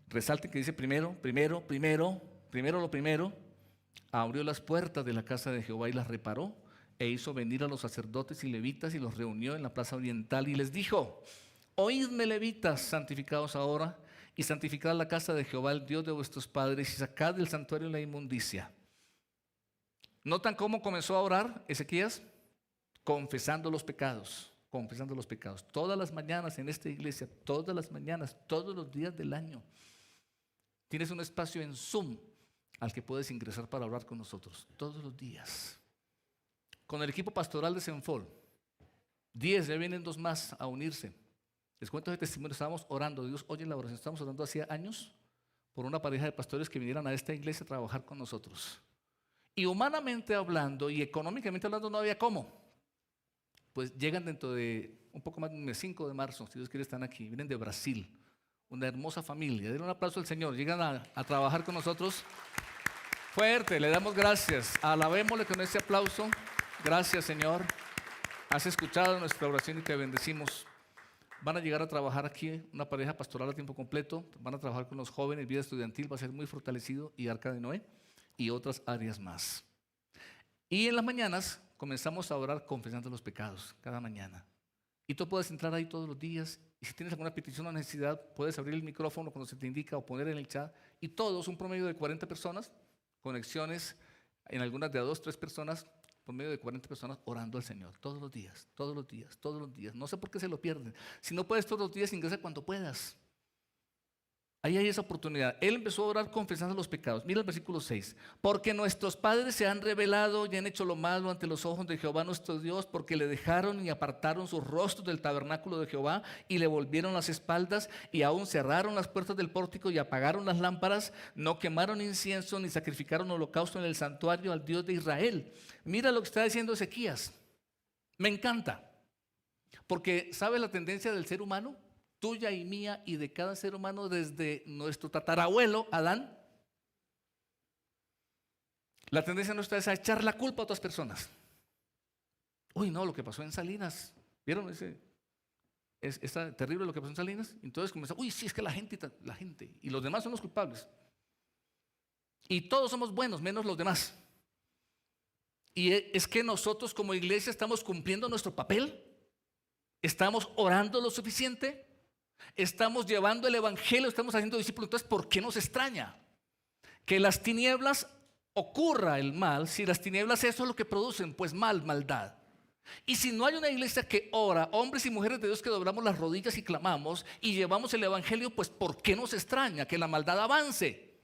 resalten que dice primero, lo primero, abrió las puertas de la casa de Jehová y las reparó, e hizo venir a los sacerdotes y levitas y los reunió en la plaza oriental y les dijo: oídme, levitas, santificados ahora, y santificad la casa de Jehová, el Dios de vuestros padres, y sacad del santuario la inmundicia. ¿Notan cómo comenzó a orar Ezequías? Confesando los pecados, confesando los pecados. Todas las mañanas en esta iglesia, todas las mañanas, todos los días del año, tienes un espacio en Zoom al que puedes ingresar para orar con nosotros, todos los días. Con el equipo pastoral de Senfol, 10, ya vienen 2 más a unirse. Les cuento ese testimonio, estábamos orando, Dios oye la oración, estábamos orando hacía años por una pareja de pastores que vinieran a esta iglesia a trabajar con nosotros. Y humanamente hablando y económicamente hablando no había cómo. Pues llegan dentro de un poco más del 5 de marzo, si Dios quiere están aquí, vienen de Brasil, una hermosa familia. Den un aplauso al Señor, llegan a trabajar con nosotros. Fuerte, le damos gracias, alabémosle con ese aplauso. Gracias, Señor, has escuchado nuestra oración y te bendecimos. Van a llegar a trabajar aquí una pareja pastoral a tiempo completo, van a trabajar con los jóvenes, vida estudiantil va a ser muy fortalecido, y Arca de Noé y otras áreas más. Y en las mañanas comenzamos a orar confesando los pecados, cada mañana. Y tú puedes entrar ahí todos los días. Y si tienes alguna petición o necesidad, puedes abrir el micrófono cuando se te indica o poner en el chat. Y todos, un promedio de 40 personas, conexiones en algunas de a 2, 3 personas, promedio de 40 personas orando al Señor. Todos los días, todos los días, todos los días. No sé por qué se lo pierden. Si no puedes todos los días, ingresa cuando puedas. Ahí hay esa oportunidad. Él empezó a orar confesando los pecados. Mira el versículo 6. Porque nuestros padres se han rebelado y han hecho lo malo ante los ojos de Jehová nuestro Dios, porque le dejaron y apartaron sus rostros del tabernáculo de Jehová y le volvieron las espaldas y aún cerraron las puertas del pórtico y apagaron las lámparas. No quemaron incienso ni sacrificaron holocausto en el santuario al Dios de Israel. Mira lo que está diciendo Ezequías. Me encanta. Porque ¿sabes la tendencia del ser humano? Tuya y mía y de cada ser humano desde nuestro tatarabuelo Adán. La tendencia nuestra es a echar la culpa a otras personas. Uy, no, lo que pasó en Salinas, ¿vieron es terrible lo que pasó en Salinas? Entonces comenzó, uy, sí, es que la gente y los demás son los culpables. Y todos somos buenos, menos los demás. Y es que nosotros como iglesia estamos cumpliendo nuestro papel, estamos orando lo suficiente, estamos llevando el evangelio, estamos haciendo discípulos. Entonces, ¿por qué nos extraña que las tinieblas ocurra el mal? Si las tinieblas eso es lo que producen, pues maldad. Y si no hay una iglesia que ora, hombres y mujeres de Dios que doblamos las rodillas y clamamos y llevamos el evangelio, pues ¿por qué nos extraña que la maldad avance?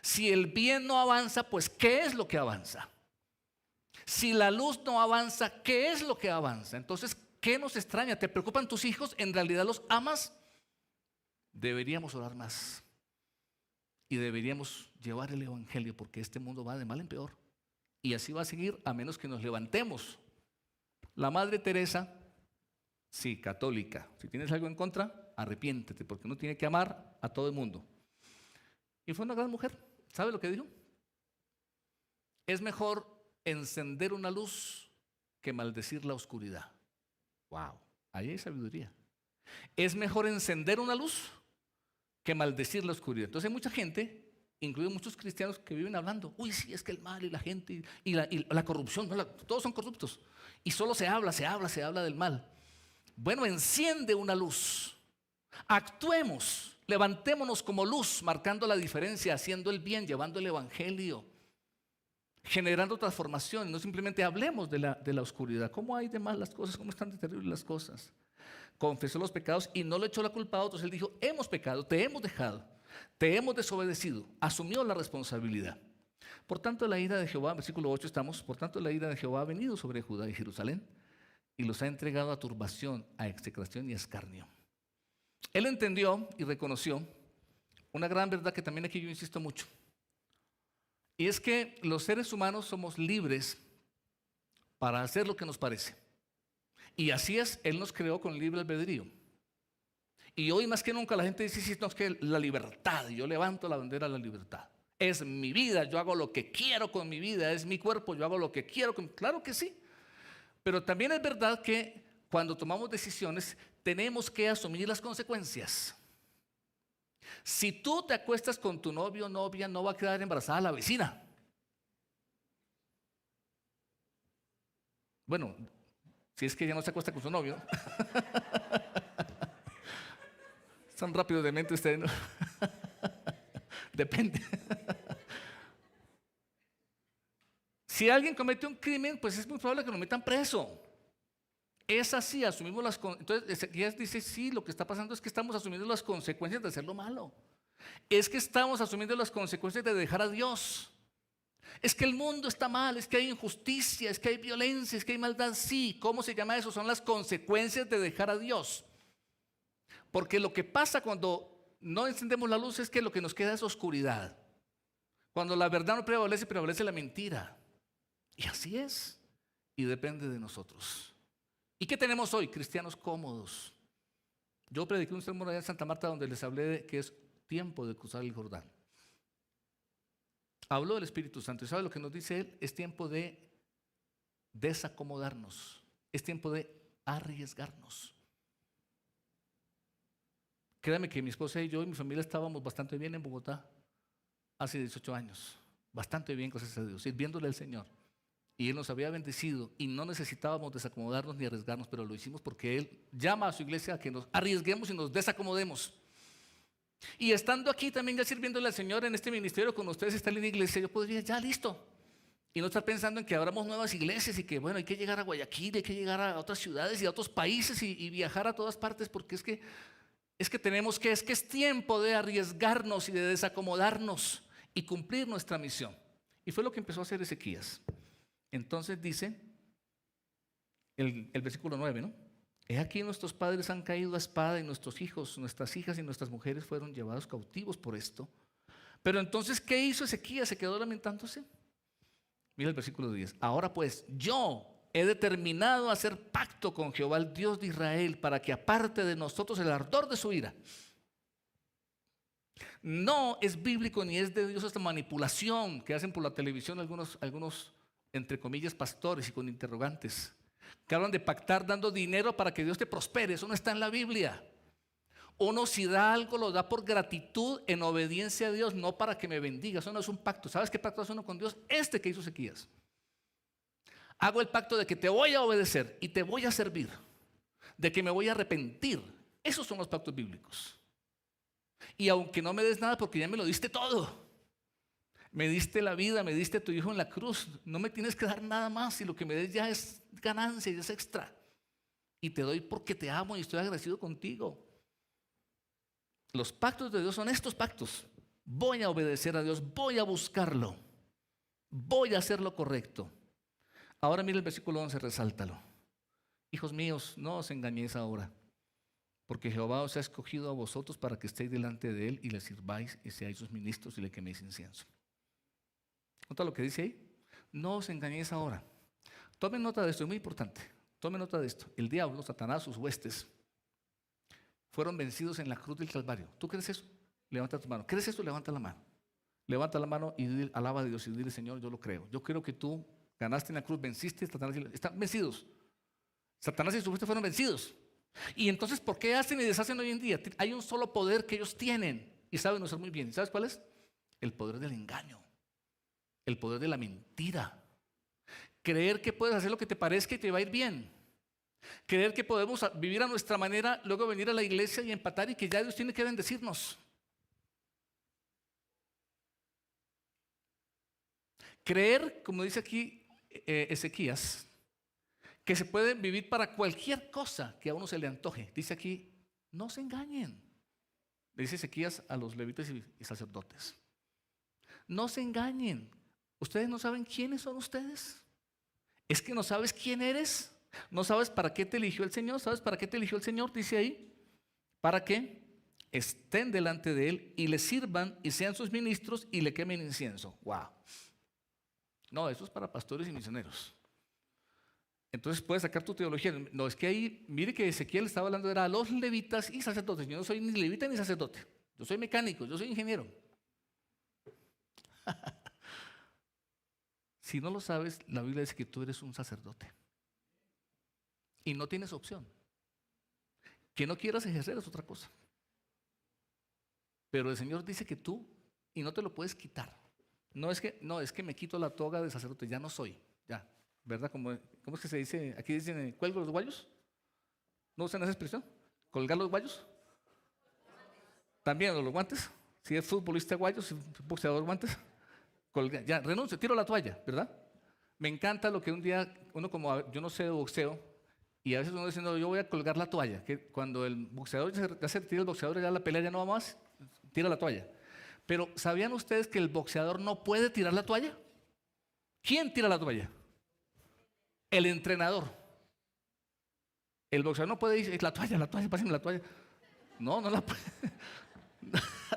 Si el bien no avanza, pues ¿qué es lo que avanza? Si la luz no avanza, ¿qué es lo que avanza? Entonces, ¿qué nos extraña? ¿Te preocupan tus hijos? ¿En realidad los amas? Deberíamos orar más. Y deberíamos llevar el evangelio, porque este mundo va de mal en peor. Y así va a seguir a menos que nos levantemos. La Madre Teresa, sí, católica. Si tienes algo en contra, arrepiéntete, porque uno tiene que amar a todo el mundo. Y fue una gran mujer. ¿Sabe lo que dijo? Es mejor encender una luz que maldecir la oscuridad. Wow, ahí hay sabiduría. Es mejor encender una luz que maldecir la oscuridad. Entonces hay mucha gente, incluidos muchos cristianos, que viven hablando, uy, sí, es que el mal y la gente y la corrupción, no, todos son corruptos. Y solo se habla del mal. Bueno, enciende una luz. Actuemos, levantémonos como luz, marcando la diferencia, haciendo el bien, llevando el evangelio, generando transformación. No simplemente hablemos de la oscuridad. ¿Cómo hay de mal las cosas? ¿Cómo están de terribles las cosas? Confesó los pecados y no le echó la culpa a otros. Él dijo, hemos pecado, te hemos dejado, te hemos desobedecido. Asumió la responsabilidad. Por tanto, la ira de Jehová, versículo 8 estamos, por tanto la ira de Jehová ha venido sobre Judá y Jerusalén y los ha entregado a turbación, a execración y a escarnio. Él entendió y reconoció una gran verdad que también aquí yo insisto mucho. Y es que los seres humanos somos libres para hacer lo que nos parece. Y así es, Él nos creó con libre albedrío. Y hoy más que nunca la gente dice, sí, no, es que la libertad, yo levanto la bandera de la libertad. Es mi vida, yo hago lo que quiero con mi vida, es mi cuerpo, yo hago lo que quiero con... Claro que sí. Pero también es verdad que cuando tomamos decisiones tenemos que asumir las consecuencias. Si tú te acuestas con tu novio o novia, no va a quedar embarazada la vecina. Bueno, si es que ella no se acuesta con su novio. Son rápidos de mente ustedes, ¿no? Depende. Si alguien comete un crimen, pues es muy probable que lo metan preso. Es así, asumimos las consecuencias. Entonces, Ezequías dice, sí, lo que está pasando es que estamos asumiendo las consecuencias de hacer lo malo. Es que estamos asumiendo las consecuencias de dejar a Dios. Es que el mundo está mal, es que hay injusticia, es que hay violencia, es que hay maldad. Sí, ¿cómo se llama eso? Son las consecuencias de dejar a Dios. Porque lo que pasa cuando no encendemos la luz es que lo que nos queda es oscuridad. Cuando la verdad no prevalece, prevalece la mentira. Y así es. Y depende de nosotros. ¿Y qué tenemos hoy? Cristianos cómodos. Yo prediqué un sermón allá en Santa Marta donde les hablé de que es tiempo de cruzar el Jordán. Habló del Espíritu Santo. ¿Y sabe lo que nos dice él? Es tiempo de desacomodarnos. Es tiempo de arriesgarnos. Créame que mi esposa y yo y mi familia estábamos bastante bien en Bogotá hace 18 años. Bastante bien, gracias a Dios, sirviéndole al Señor. Y Él nos había bendecido y no necesitábamos desacomodarnos ni arriesgarnos, pero lo hicimos porque Él llama a su iglesia a que nos arriesguemos y nos desacomodemos. Y estando aquí también ya sirviéndole al Señor en este ministerio con ustedes, estar en la iglesia, yo podría ya listo. Y no estar pensando en que abramos nuevas iglesias y que bueno, hay que llegar a Guayaquil, hay que llegar a otras ciudades y a otros países y viajar a todas partes, porque es que es tiempo de arriesgarnos y de desacomodarnos y cumplir nuestra misión. Y fue lo que empezó a hacer Ezequías. Entonces dice el versículo 9, ¿no? He aquí nuestros padres han caído a espada y nuestros hijos, nuestras hijas y nuestras mujeres fueron llevados cautivos por esto. Pero entonces, ¿qué hizo Ezequías? ¿Se quedó lamentándose? Mira el versículo 10. Ahora pues, yo he determinado hacer pacto con Jehová, el Dios de Israel, para que aparte de nosotros el ardor de su ira. No es bíblico ni es de Dios esta manipulación que hacen por la televisión algunos entre comillas, pastores y con interrogantes, que hablan de pactar dando dinero para que Dios te prospere. Eso no está en la Biblia. Uno si da algo lo da por gratitud en obediencia a Dios, no para que me bendiga. Eso no es un pacto. ¿Sabes qué pacto hace uno con Dios? Este que hizo Ezequías. Hago el pacto de que te voy a obedecer y te voy a servir, de que me voy a arrepentir. Esos son los pactos bíblicos. Y aunque no me des nada porque ya me lo diste todo, me diste la vida, me diste a tu hijo en la cruz, no me tienes que dar nada más y lo que me des ya es ganancia y es extra. Y te doy porque te amo y estoy agradecido contigo. Los pactos de Dios son estos pactos. Voy a obedecer a Dios, voy a buscarlo, voy a hacer lo correcto. Ahora mira el versículo 11, resáltalo. Hijos míos, no os engañéis ahora, porque Jehová os ha escogido a vosotros para que estéis delante de Él y le sirváis y seáis sus ministros y le queméis incienso. ¿Nota lo que dice ahí? No os engañéis ahora. Tomen nota de esto, es muy importante. Tomen nota de esto. El diablo, Satanás, sus huestes, fueron vencidos en la cruz del Calvario. ¿Tú crees eso? Levanta tu mano. ¿Crees eso? Levanta la mano. Levanta la mano y alaba a Dios y dile, Señor, yo lo creo. Yo creo que tú ganaste en la cruz, venciste, Satanás, están vencidos. Satanás y sus huestes fueron vencidos. Y entonces, ¿por qué hacen y deshacen hoy en día? Hay un solo poder que ellos tienen y saben usar muy bien. ¿Sabes cuál es? El poder del engaño. El poder de la mentira. Creer que puedes hacer lo que te parezca y te va a ir bien. Creer que podemos vivir a nuestra manera, luego venir a la iglesia y empatar y que ya Dios tiene que bendecirnos. Creer, como dice aquí Ezequías, que se puede vivir para cualquier cosa que a uno se le antoje. Dice aquí, no se engañen. Le dice Ezequías a los levitas y sacerdotes. No se engañen. ¿Ustedes no saben quiénes son ustedes? ¿Es que no sabes quién eres? ¿No sabes para qué te eligió el Señor? ¿Sabes para qué te eligió el Señor? Dice ahí, para que estén delante de Él y le sirvan y sean sus ministros y le quemen incienso. ¡Wow! No, eso es para pastores y misioneros. Entonces puedes sacar tu teología. No, es que ahí, mire que Ezequiel estaba hablando era a los levitas y sacerdotes. Yo no soy ni levita ni sacerdote. Yo soy mecánico, yo soy ingeniero. Si no lo sabes, la Biblia dice que tú eres un sacerdote. Y no tienes opción. Que no quieras ejercer es otra cosa. Pero el Señor dice que tú, y no te lo puedes quitar. No es que me quito la toga de sacerdote, ya no soy, ya. ¿Verdad? ¿Cómo es que se dice? Aquí dicen, ¿cuelgo los guayos? ¿No usan esa expresión? ¿Colgar los guayos? También los guantes. Si es futbolista guayos, si es boxeador guantes. Ya, renuncio, tiro la toalla, ¿verdad? Me encanta lo que un día, uno como, yo no sé de boxeo, y a veces uno diciendo, yo voy a colgar la toalla, que cuando el boxeador ya se tira el boxeador, ya la pelea ya no va más, tira la toalla. Pero ¿sabían ustedes que el boxeador no puede tirar la toalla? ¿Quién tira la toalla? El entrenador. El boxeador no puede decir, la toalla, pásame la toalla. No la puede.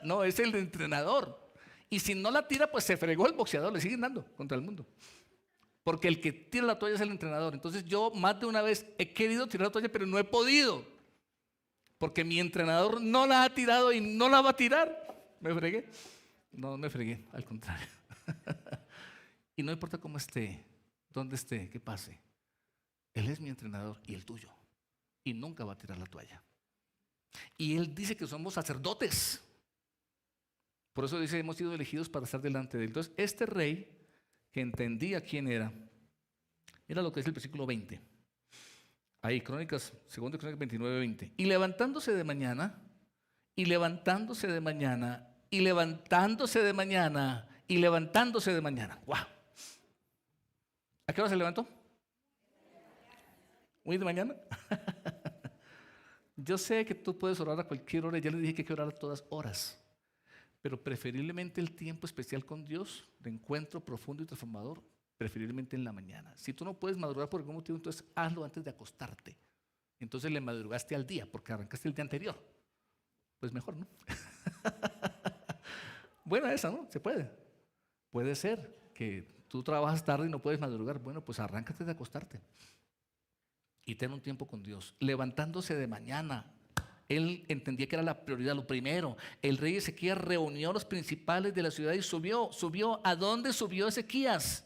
No, es el entrenador. Y si no la tira, pues se fregó el boxeador, le siguen dando contra el mundo. Porque el que tira la toalla es el entrenador. Entonces yo más de una vez he querido tirar la toalla, pero no he podido. Porque mi entrenador no la ha tirado y no la va a tirar. ¿Me fregué? No me fregué, al contrario. Y no importa cómo esté, dónde esté, qué pase. Él es mi entrenador y el tuyo. Y nunca va a tirar la toalla. Y Él dice que somos sacerdotes. Por eso dice, hemos sido elegidos para estar delante de Él. Entonces, este rey, que entendía quién era, Mira lo que es el versículo 20. Ahí, Crónicas, 2 Crónicas 29, 20. Y levantándose de mañana, y levantándose de mañana, y levantándose de mañana, y levantándose de mañana. ¡Wow! ¿A qué hora se levantó? ¿Muy de mañana? Yo sé que tú puedes orar a cualquier hora, ya le dije que hay que orar a todas horas, pero preferiblemente el tiempo especial con Dios, de encuentro profundo y transformador, preferiblemente en la mañana. Si tú no puedes madrugar por algún motivo, entonces hazlo antes de acostarte. Entonces le madrugaste al día, porque arrancaste el día anterior. Pues mejor, ¿no? Buena esa, ¿no? Se puede. Puede ser que tú trabajas tarde y no puedes madrugar. Bueno, pues arráncate de acostarte y ten un tiempo con Dios. Levantándose de mañana. Él entendía que era la prioridad, lo primero. El rey Ezequías reunió a los principales de la ciudad y subió. ¿A dónde subió Ezequías?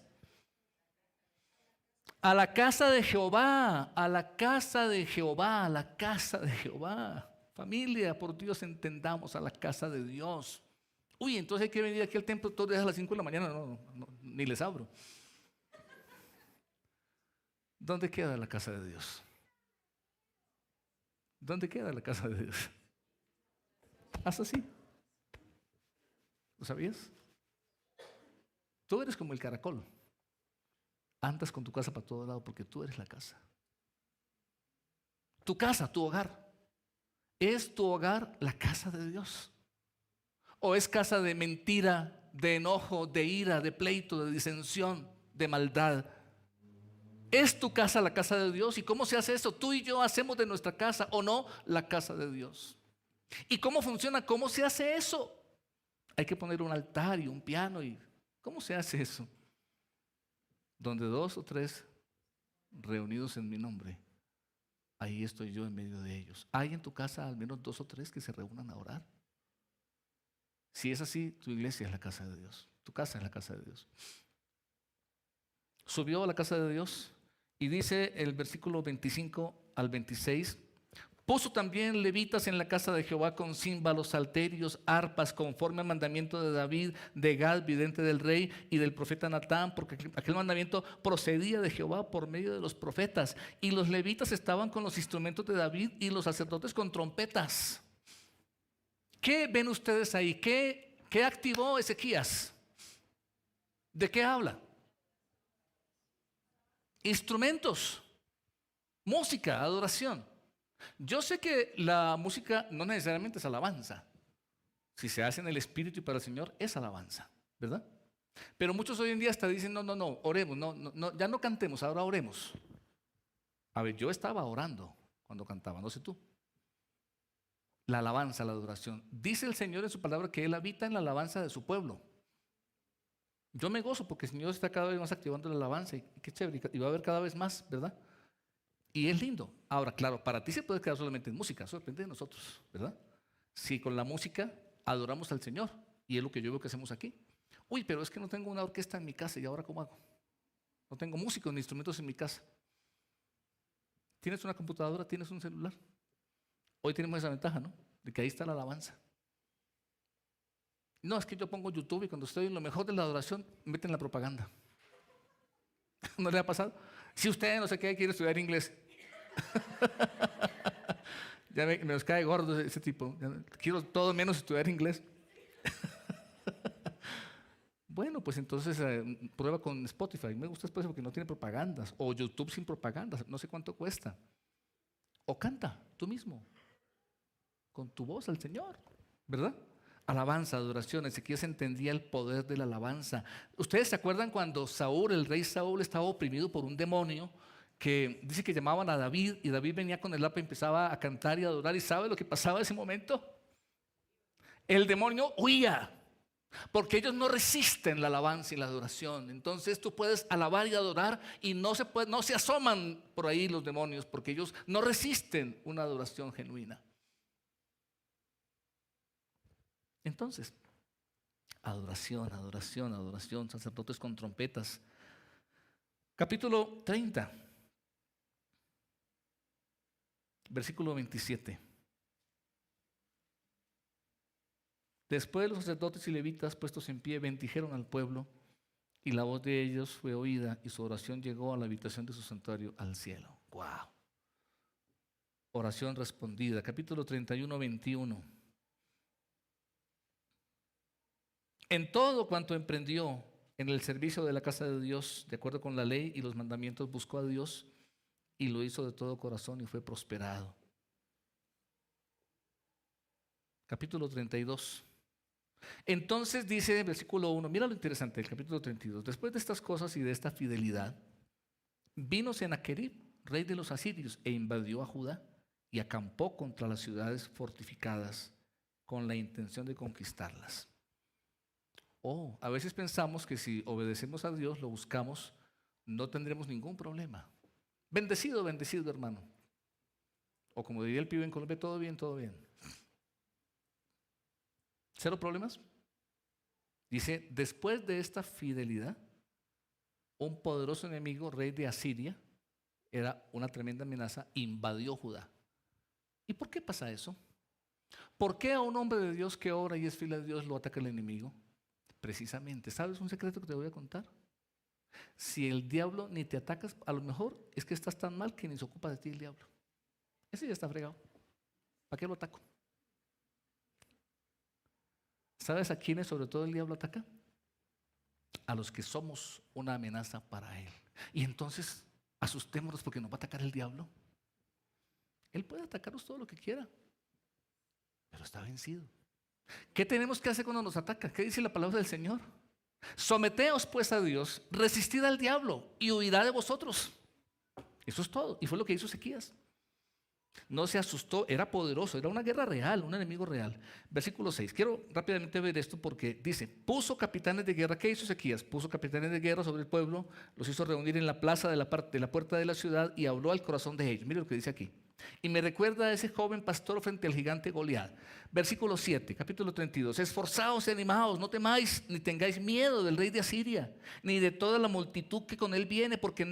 A la casa de Jehová, a la casa de Jehová, a la casa de Jehová. Familia, por Dios, entendamos, a la casa de Dios. Uy, entonces hay que venir aquí al templo todos los días a las 5 de la mañana. No, ni les abro. ¿Dónde queda la casa de Dios? ¿Dónde queda la casa de Dios? Haz así. ¿Lo sabías? Tú eres como el caracol. Andas con tu casa para todo lado porque tú eres la casa. Tu casa, tu hogar. ¿Es tu hogar la casa de Dios? ¿O es casa de mentira, de enojo, de ira, de pleito, de disensión, de maldad? ¿Es tu casa la casa de Dios? ¿Y cómo se hace eso? Tú y yo hacemos de nuestra casa o no la casa de Dios. ¿Y cómo funciona? ¿Cómo se hace eso? Hay que poner un altar y un piano. ¿Y cómo se hace eso? Donde 2 o 3 reunidos en mi nombre, ahí estoy yo en medio de ellos. ¿Hay en tu casa al menos 2 o 3 que se reúnan a orar? Si es así, tu iglesia es la casa de Dios. Tu casa es la casa de Dios. Subió a la casa de Dios y dice el versículo 25 al 26: puso también levitas en la casa de Jehová con címbalos, salterios, arpas, conforme al mandamiento de David, de Gad, vidente del rey, y del profeta Natán, porque aquel mandamiento procedía de Jehová por medio de los profetas. Y los levitas estaban con los instrumentos de David y los sacerdotes con trompetas. ¿Qué ven ustedes ahí? ¿Qué activó Ezequías? ¿De qué habla? Instrumentos, música, adoración. Yo sé que la música no necesariamente es alabanza. Si se hace en el Espíritu y para el Señor, es alabanza, ¿verdad? Pero muchos hoy en día hasta dicen, no, oremos, no, ya no cantemos, ahora oremos. A ver, yo estaba orando cuando cantaba, no sé tú. La alabanza, la adoración. Dice el Señor en su palabra que Él habita en la alabanza de su pueblo. Yo me gozo porque el Señor está cada vez más activando la alabanza y qué chévere, y va a haber cada vez más, ¿verdad? Y es lindo. Ahora, claro, para ti se puede quedar solamente en música, eso depende de nosotros, ¿verdad? Si con la música adoramos al Señor, y es lo que yo veo que hacemos aquí. Uy, pero es que no tengo una orquesta en mi casa, ¿y ahora cómo hago? No tengo músicos ni instrumentos en mi casa. ¿Tienes una computadora? ¿Tienes un celular? Hoy tenemos esa ventaja, ¿no? De que ahí está la alabanza. No, es que yo pongo YouTube y cuando estoy en lo mejor de la adoración, meten la propaganda. ¿No le ha pasado? Si usted no sé qué quiere estudiar inglés, ya me nos cae gordo ese tipo. Quiero todo menos estudiar inglés. Bueno, pues entonces prueba con Spotify. Me gusta Spotify porque no tiene propagandas. O YouTube sin propagandas. No sé cuánto cuesta. O canta tú mismo con tu voz al Señor, ¿verdad? Alabanza, adoración. Ezequías entendía el poder de la alabanza. ¿Ustedes se acuerdan cuando Saúl, el rey Saúl, estaba oprimido por un demonio que dice que llamaban a David y David venía con el arpa y empezaba a cantar y a adorar? ¿Y sabe lo que pasaba en ese momento? El demonio huía, porque ellos no resisten la alabanza y la adoración. Entonces tú puedes alabar y adorar y no se asoman por ahí los demonios, porque ellos no resisten una adoración genuina. Entonces, adoración, adoración, adoración, sacerdotes con trompetas. Capítulo 30, versículo 27. Después los sacerdotes y levitas puestos en pie bendijeron al pueblo y la voz de ellos fue oída y su oración llegó a la habitación de su santuario al cielo. ¡Wow! Oración respondida. Capítulo 31, 21. En todo cuanto emprendió en el servicio de la casa de Dios, de acuerdo con la ley y los mandamientos, buscó a Dios y lo hizo de todo corazón y fue prosperado. Capítulo 32. Entonces dice, versículo 1, mira lo interesante, el capítulo 32. Después de estas cosas y de esta fidelidad, vino Sennacherib, rey de los asirios, e invadió a Judá y acampó contra las ciudades fortificadas con la intención de conquistarlas. A veces pensamos que si obedecemos a Dios, lo buscamos, no tendremos ningún problema. Bendecido, bendecido, hermano. O como diría el pibe en Colombia, todo bien, todo bien. ¿Cero problemas? Dice, después de esta fidelidad, un poderoso enemigo, rey de Asiria, era una tremenda amenaza, invadió Judá. ¿Y por qué pasa eso? ¿Por qué a un hombre de Dios que ora y es fiel a Dios lo ataca el enemigo? Precisamente, ¿sabes un secreto que te voy a contar? Si el diablo ni te atacas, a lo mejor es que estás tan mal que ni se ocupa de ti el diablo. Ese ya está fregado. ¿Para qué lo ataco? ¿Sabes a quiénes sobre todo el diablo ataca? A los que somos una amenaza para él. Y entonces asustémonos porque nos va a atacar el diablo. Él puede atacarnos todo lo que quiera, pero está vencido. ¿Qué tenemos que hacer cuando nos ataca? ¿Qué dice la palabra del Señor? Someteos pues a Dios, resistid al diablo y huirá de vosotros. Eso es todo. Y fue lo que hizo Ezequías. No se asustó, era poderoso, era una guerra real, un enemigo real. Versículo 6. Quiero rápidamente ver esto porque dice, puso capitanes de guerra. ¿Qué hizo Ezequías? Puso capitanes de guerra sobre el pueblo, los hizo reunir en la plaza de la puerta de la ciudad y habló al corazón de ellos. Mire lo que dice aquí. Y me recuerda a ese joven pastor frente al gigante Goliat. Versículo 7, capítulo 32. Esforzaos y animaos, no temáis ni tengáis miedo del rey de Asiria, ni de toda la multitud que con él viene, porque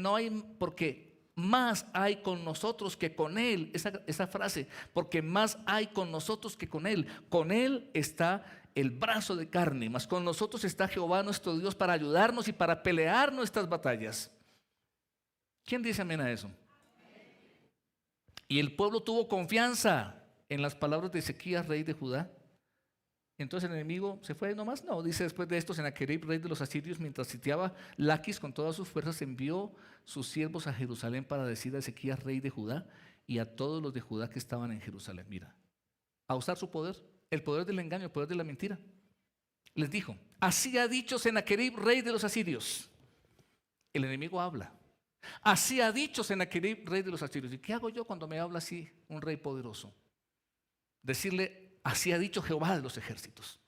más hay con nosotros que con él. Esa frase, porque más hay con nosotros que con él. Con él está el brazo de carne, mas con nosotros está Jehová nuestro Dios para ayudarnos y para pelear nuestras batallas. ¿Quién dice amén a eso? Y el pueblo tuvo confianza en las palabras de Ezequías, rey de Judá. Entonces el enemigo se fue nomás. No, dice después de esto, Sennacherib, rey de los asirios, mientras sitiaba Laquis con todas sus fuerzas, envió sus siervos a Jerusalén para decir a Ezequías, rey de Judá, y a todos los de Judá que estaban en Jerusalén. Mira, a usar su poder, el poder del engaño, el poder de la mentira. Les dijo, así ha dicho Sennacherib, rey de los asirios. El enemigo habla. Así ha dicho Sennacherib, rey de los asirios. ¿Y qué hago yo cuando me habla así un rey poderoso? Decirle, así ha dicho Jehová de los ejércitos.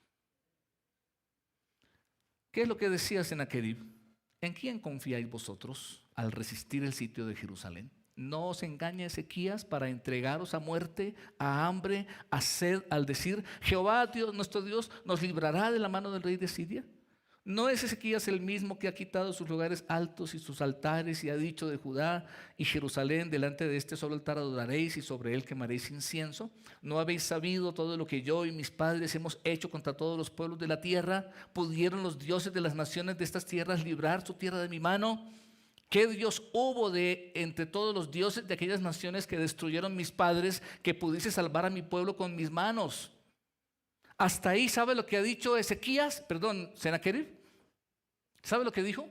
¿Qué es lo que decía Sennacherib? ¿En quién confiáis vosotros al resistir el sitio de Jerusalén? No os engañe Ezequías para entregaros a muerte, a hambre, a sed, al decir, Jehová Dios, nuestro Dios nos librará de la mano del rey de Siria. ¿No es Ezequías el mismo que ha quitado sus lugares altos y sus altares y ha dicho de Judá y Jerusalén, delante de este solo altar adoraréis y sobre él quemaréis incienso? ¿No habéis sabido todo lo que yo y mis padres hemos hecho contra todos los pueblos de la tierra? ¿Pudieron los dioses de las naciones de estas tierras librar su tierra de mi mano? ¿Qué Dios hubo de entre todos los dioses de aquellas naciones que destruyeron mis padres que pudiese salvar a mi pueblo con mis manos? Hasta ahí, ¿sabe lo que ha dicho Sennacherib? ¿Sabe lo que dijo?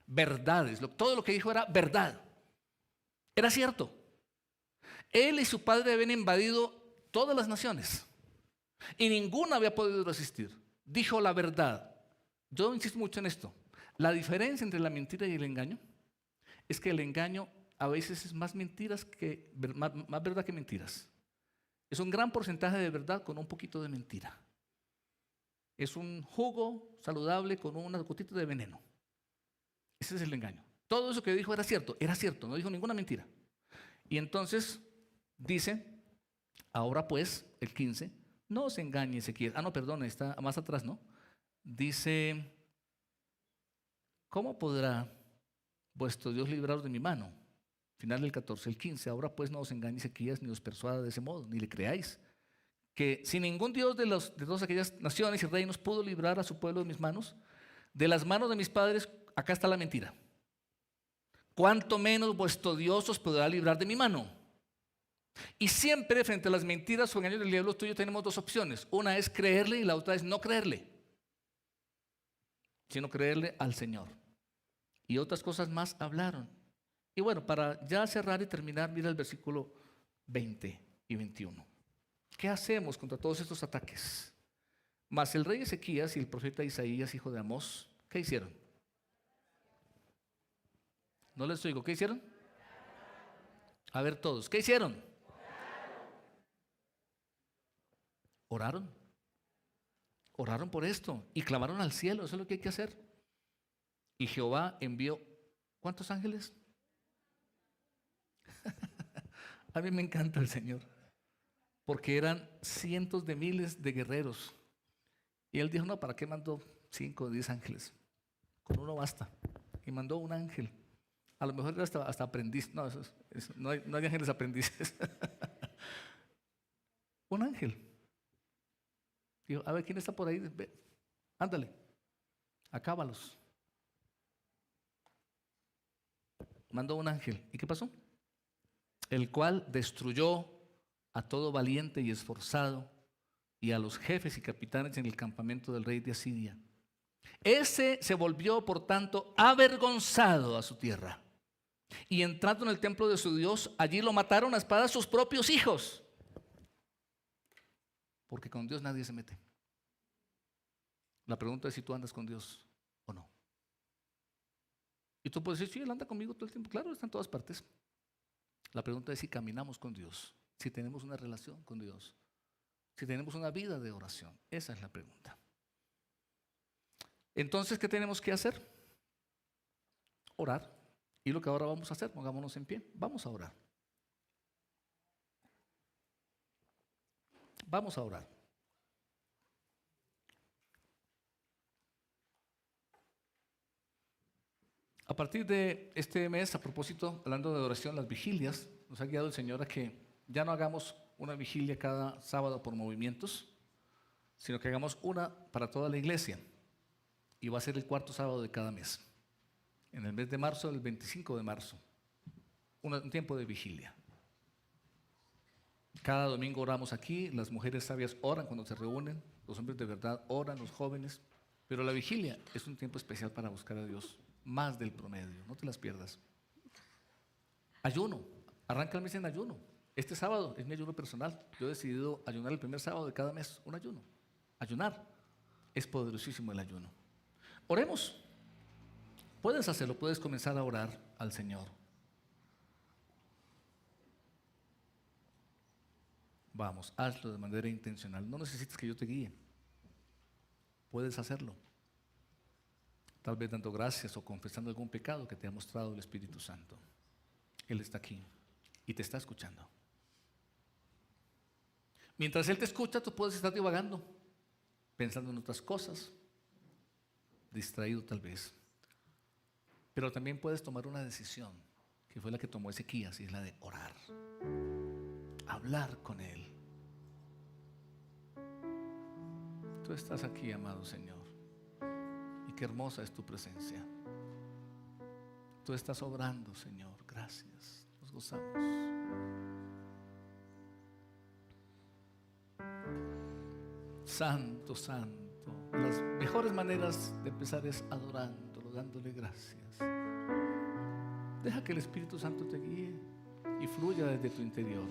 Verdades. Todo lo que dijo era verdad. Era cierto. Él y su padre habían invadido todas las naciones y ninguna había podido resistir. Dijo la verdad. Yo insisto mucho en esto. La diferencia entre la mentira y el engaño es que el engaño a veces es más verdad que mentiras. Es un gran porcentaje de verdad con un poquito de mentira. Es un jugo saludable con unas gotitas de veneno. Ese es el engaño. Todo eso que dijo era cierto, no dijo ninguna mentira. Y entonces dice, ahora pues, el 15, no os engañe Ezequiel. Está más atrás, ¿no? Dice, ¿cómo podrá vuestro Dios libraros de mi mano? Final del 14, el 15, ahora pues no os engañe Ezequías ni os persuada de ese modo, ni le creáis, que si ningún Dios de todas aquellas naciones y reinos pudo librar a su pueblo de mis manos, De las manos de mis padres, acá está la mentira. Cuanto menos vuestro Dios os podrá librar de mi mano. Y siempre frente a las mentiras o engaños del diablo, tú y yo tenemos dos opciones. Una es creerle y la otra es no creerle, sino creerle al Señor. Y otras cosas más hablaron. Y bueno, para ya cerrar y terminar, mira el versículo 20 y 21. ¿Qué hacemos contra todos estos ataques? Mas el rey Ezequías y el profeta Isaías, hijo de Amós, ¿qué hicieron? No les oigo, ¿qué hicieron? A ver todos, ¿qué hicieron? Oraron. Oraron por esto y clamaron al cielo, eso es lo que hay que hacer. Y Jehová envió, ¿cuántos ángeles? A mí me encanta el Señor, porque eran cientos de miles de guerreros. Y él dijo, no, ¿para qué mandó 5 o 10 ángeles? Con uno basta. Y mandó un ángel. A lo mejor era hasta aprendiz. No, no hay ángeles aprendices. Un ángel. Dijo, a ver, ¿quién está por ahí? Ve, ándale, acábalos. Mandó un ángel. ¿Y qué pasó? El cual destruyó a todo valiente y esforzado y a los jefes y capitanes en el campamento del rey de Asiria. Ese se volvió, por tanto, avergonzado a su tierra. Y entrando en el templo de su Dios, allí lo mataron a espada sus propios hijos. Porque con Dios nadie se mete. La pregunta es si tú andas con Dios o no. Y tú puedes decir, sí, Él anda conmigo todo el tiempo. Claro, está en todas partes. La pregunta es si caminamos con Dios, si tenemos una relación con Dios, si tenemos una vida de oración. Esa es la pregunta. Entonces, ¿qué tenemos que hacer? Orar. Y lo que ahora vamos a hacer, pongámonos en pie. Vamos a orar. Vamos a orar. A partir de este mes, a propósito, hablando de oración, las vigilias, nos ha guiado el Señor a que ya no hagamos una vigilia cada sábado por movimientos, sino que hagamos una para toda la iglesia. Y va a ser el 4º sábado de cada mes. En el mes de marzo, el 25 de marzo. Un tiempo de vigilia. Cada domingo oramos aquí, las mujeres sabias oran cuando se reúnen, los hombres de verdad oran, los jóvenes. Pero la vigilia es un tiempo especial para buscar a Dios, más del promedio, no te las pierdas. Ayuno, arranca el mes en ayuno. Este sábado es mi ayuno personal. Yo he decidido ayunar el primer sábado de cada mes, un ayuno. Ayunar, es poderosísimo el ayuno. Oremos. Puedes hacerlo, puedes comenzar a orar al Señor. Vamos, hazlo de manera intencional. No necesitas que yo te guíe. Puedes hacerlo. Tal vez dando gracias o confesando algún pecado que te ha mostrado el Espíritu Santo. Él está aquí y te está escuchando. Mientras Él te escucha, tú puedes estar divagando, pensando en otras cosas, distraído tal vez. Pero también puedes tomar una decisión, que fue la que tomó Ezequías, y es la de orar, hablar con Él. Tú estás aquí, amado Señor, y qué hermosa es tu presencia. Tú estás obrando, Señor, gracias, nos gozamos. Santo, santo. Las mejores maneras de empezar es adorándolo, dándole gracias. Deja que el Espíritu Santo te guíe y fluya desde tu interior.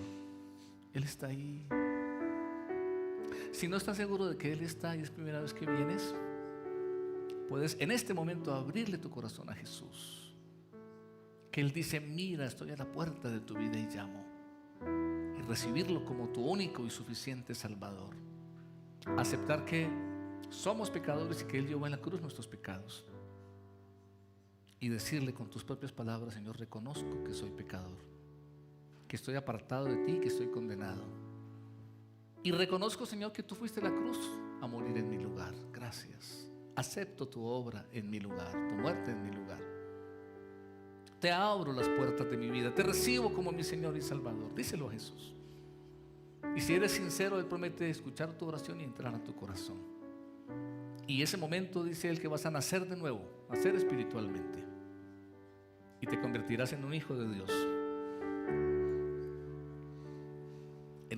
Él está ahí. Si no estás seguro de que Él está y es primera vez que vienes, puedes en este momento abrirle tu corazón a Jesús. Que Él dice, mira, estoy a la puerta de tu vida y llamo. Y recibirlo como tu único y suficiente Salvador. Aceptar que somos pecadores y que Él llevó en la cruz nuestros pecados. Y decirle con tus propias palabras, Señor, reconozco que soy pecador, que estoy apartado de ti, que estoy condenado. Y reconozco, Señor, que tú fuiste a la cruz a morir en mi lugar. Gracias. Acepto tu obra en mi lugar, tu muerte en mi lugar. Te abro las puertas de mi vida, te recibo como mi Señor y Salvador. Díselo a Jesús. Y si eres sincero, Él promete escuchar tu oración y entrar a tu corazón. Y ese momento dice Él que vas a nacer de nuevo, nacer espiritualmente, y te convertirás en un hijo de Dios.